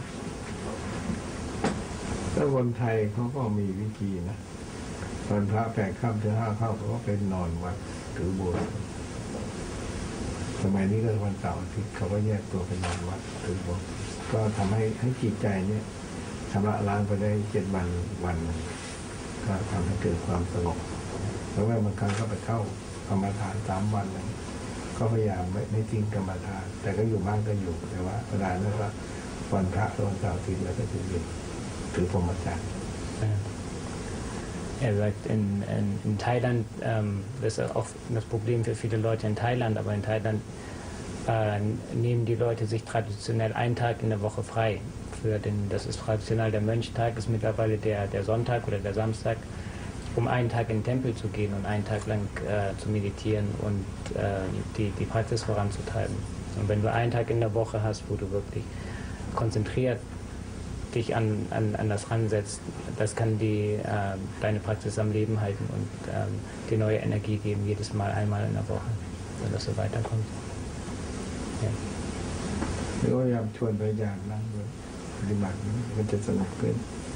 ถ้าคนไทยเขาก็มีวิธีนะวันพระแปดค่ำถึง5 ค่ำเขาก็เป็นนอนวัดถือโบสถ์สมัยนี้ก็วันเสาร์อาทิตย์เขาก็แยกตัวไปนอนวัดถือโบสถ์ก็ทำให้จิตใจเนี่ยชำระล้างไปได้7 วันนึงก็ทำให้เกิดความสงบแล้วบางครั้งก็ไปเข้ากรรมฐาน3 วันนึงก็พยายามไม่ทิ้งกรรมฐานแต่ก็อยู่บ้านก็อยู่แต่ว่าเวลานั้นก็วันพระวันเสาร์อาทิตย์แล้วก็ถือพรหมจรรย์Er sagt, in Thailand, das ist auch das Problem für viele Leute in Thailand, aber in Thailand nehmen die Leute sich traditionell einen Tag in der Woche frei. Das ist traditionell der Mönchtag, ist mittlerweile der Sonntag oder der Samstag, um einen Tag in den Tempel zu gehen und einen Tag lang zu meditieren und die Praxis voranzutreiben. Und wenn du einen Tag in der Woche hast, wo du wirklich konzentriert dich an das ransetzt, das kann deine Praxis am Leben halten und dir neue Energie geben, jedes Mal einmal in der Woche, sodass du weiterkommst. Ja.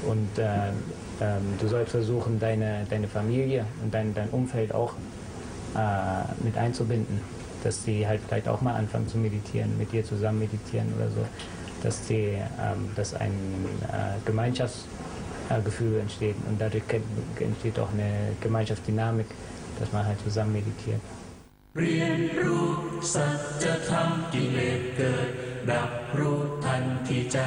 Und du sollst versuchen, deine Familie und dein Umfeld auch mit einzubinden, dass sie halt vielleicht auch mal anfangen zu meditieren, mit dir zusammen meditieren oder so. Dass ein Gefühl entsteht. Und dadurch entsteht auch eine Gemeinschaftsdynamik, dass man halt zusammen meditiert. เรียนรู้สัจธรรมกิเลสเกิดดับรู้ทันที่ใจ